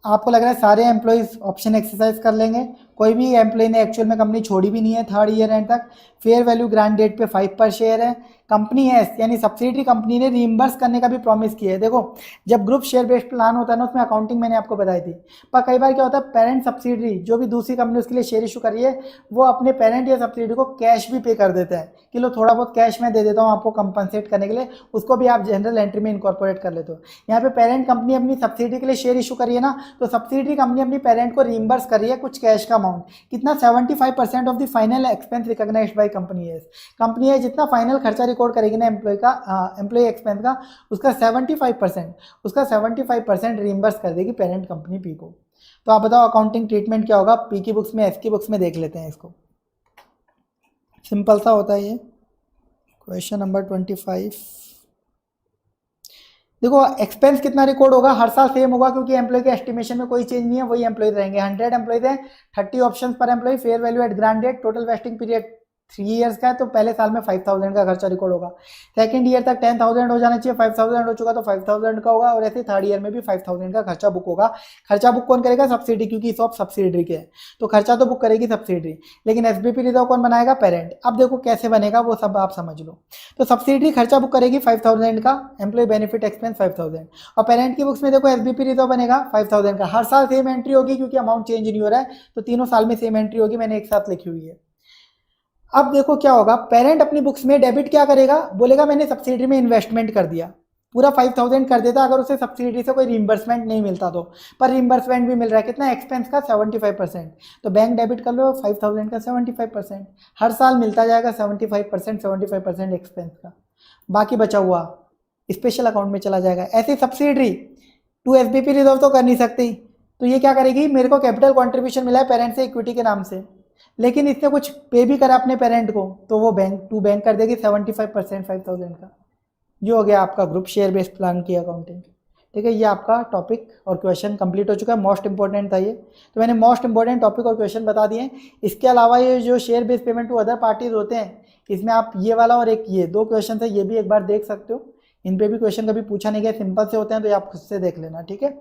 आपको लग रहा है सारे एम्प्लॉयज़ ऑप्शन एक्सरसाइज कर लेंगे, कोई भी एम्प्लॉय ने एक्चुअल में कंपनी छोड़ी भी नहीं है थर्ड ईयर एंड तक। फेयर वैल्यू ग्रांट डेट पे 5 पर शेयर है। कंपनी है यानी सब्सिडरी कंपनी ने रीइंबर्स करने का भी प्रॉमिस किया है। देखो जब ग्रुप शेयर बेस्ड प्लान होता है ना, उसमें अकाउंटिंग मैंने आपको बताई थी, पर कई बार क्या होता है पेरेंट सब्सिडरी जो भी दूसरी कंपनी उसके लिए शेयर इशू कर रही है, वो अपने पेरेंट या सब्सिडरी को कैश भी पे कर देता है कि लो थोड़ा बहुत कैश मैं दे देता हूँ आपको कंपनसेट करने के लिए, उसको भी आप जनरल एंट्री में इनकॉर्पोरेट कर लेते हो। यहाँ पे पेरेंट कंपनी अपनी सब्सिडरी के लिए शेयर इशू कर रही है ना, तो सब्सिडरी कंपनी अपनी पेरेंट को रीइंबर्स कर रही है कुछ कैश का अमाउंट, कितना 75% of the final expense recognised by company है। कंपनी है जितना फाइनल खर्चा रिकॉर्ड करेगी ना एम्प्लॉय एक्सपेंस का, उसका 75% रीइंबर्स कर देगी पेरेंट कंपनी पी को। तो आप बताओ अकाउंटिंग ट्रीटमेंट क्या होगा पी की बुक्स में, एस की बुक्स में, देख लेते हैं इसको। सिंपल सा होता है ये क्वेश्चन नंबर 25। देखो एक्सपेंस कितना रिकॉर्ड होगा, हर साल सेम होगा क्योंकि एम्प्लॉय के एस्टिमेशन में कोई चेंज नहीं है, वही एम्प्लॉय रहेंगे। 100 एम्प्लॉयज हैं, 30 ऑप्शंस पर employee, fair value at grant date, total vesting period 3 years का है, तो पहले साल में 5000 का खर्चा रिकॉर्ड होगा। सेकंड ईयर तक 10,000 हो जाना चाहिए, 5000 हो चुका तो 5000 का होगा, और ऐसे थर्ड ईयर में भी 5000 का खर्चा बुक होगा। खर्चा बुक कौन करेगा? सब्सिडी, क्योंकि सब सब्सिडरी के हैं तो खर्चा तो बुक करेगी सब्सिडरी, लेकिन एसबीपी रिजर्व कौन बनाएगा? पेरेंट। अब देखो कैसे बनेगा वो सब आप समझ लो। तो सब्सिडरी खर्चा बुक करेगी 5000 का, एम्प्लॉय बेनिफिट एक्सपेंस 5000, और पेरेंट की बुक्स में देखो एसबीपी रिजर्व बनेगा 5000 का। हर साल सेम एंट्री होगी क्योंकि अमाउंट चेंज नहीं हो रहा है, तो तीनों साल में सेम एंट्री होगी, मैंने एक साथ लिखी हुई है। अब देखो क्या होगा, पेरेंट अपनी बुक्स में डेबिट क्या करेगा? बोलेगा मैंने सब्सिडरी में इन्वेस्टमेंट कर दिया, पूरा 5000 कर देता अगर उसे सब्सिडरी से कोई रिइंबर्समेंट नहीं मिलता तो, पर रिइंबर्समेंट भी मिल रहा है कितना? एक्सपेंस का 75%, तो बैंक डेबिट कर लो 5000 का 75%, हर साल मिलता जाएगा 75% एक्सपेंस का, बाकी बचा हुआ स्पेशल अकाउंट में चला जाएगा। ऐसे सब्सिडरी टू एसबीपी रिजर्व तो कर नहीं सकती, तो ये क्या करेगी? मेरे को कैपिटल कॉन्ट्रीब्यूशन मिला है पेरेंट से इक्विटी के नाम से, लेकिन इसने कुछ पे भी करा अपने पेरेंट को, तो वो बैंक कर देगी 75% 5000 का। ये हो गया आपका ग्रुप शेयर बेस्ड प्लान की अकाउंटिंग। ठीक है, ये आपका टॉपिक और क्वेश्चन कंप्लीट हो चुका है, मोस्ट इंपॉर्टेंट था ये, तो मैंने मोस्ट इंपॉर्टेंट टॉपिक और क्वेश्चन बता दिए। इसके अलावा ये जो share based payment to other parties होते हैं, इसमें आप ये वाला और एक ये 2 क्वेश्चन है, ये भी एक बार देख सकते हो। इन पे भी क्वेश्चन कभी पूछा नहीं गया, सिंपल से होते हैं, तो ये आप खुद से देख लेना। ठीक है।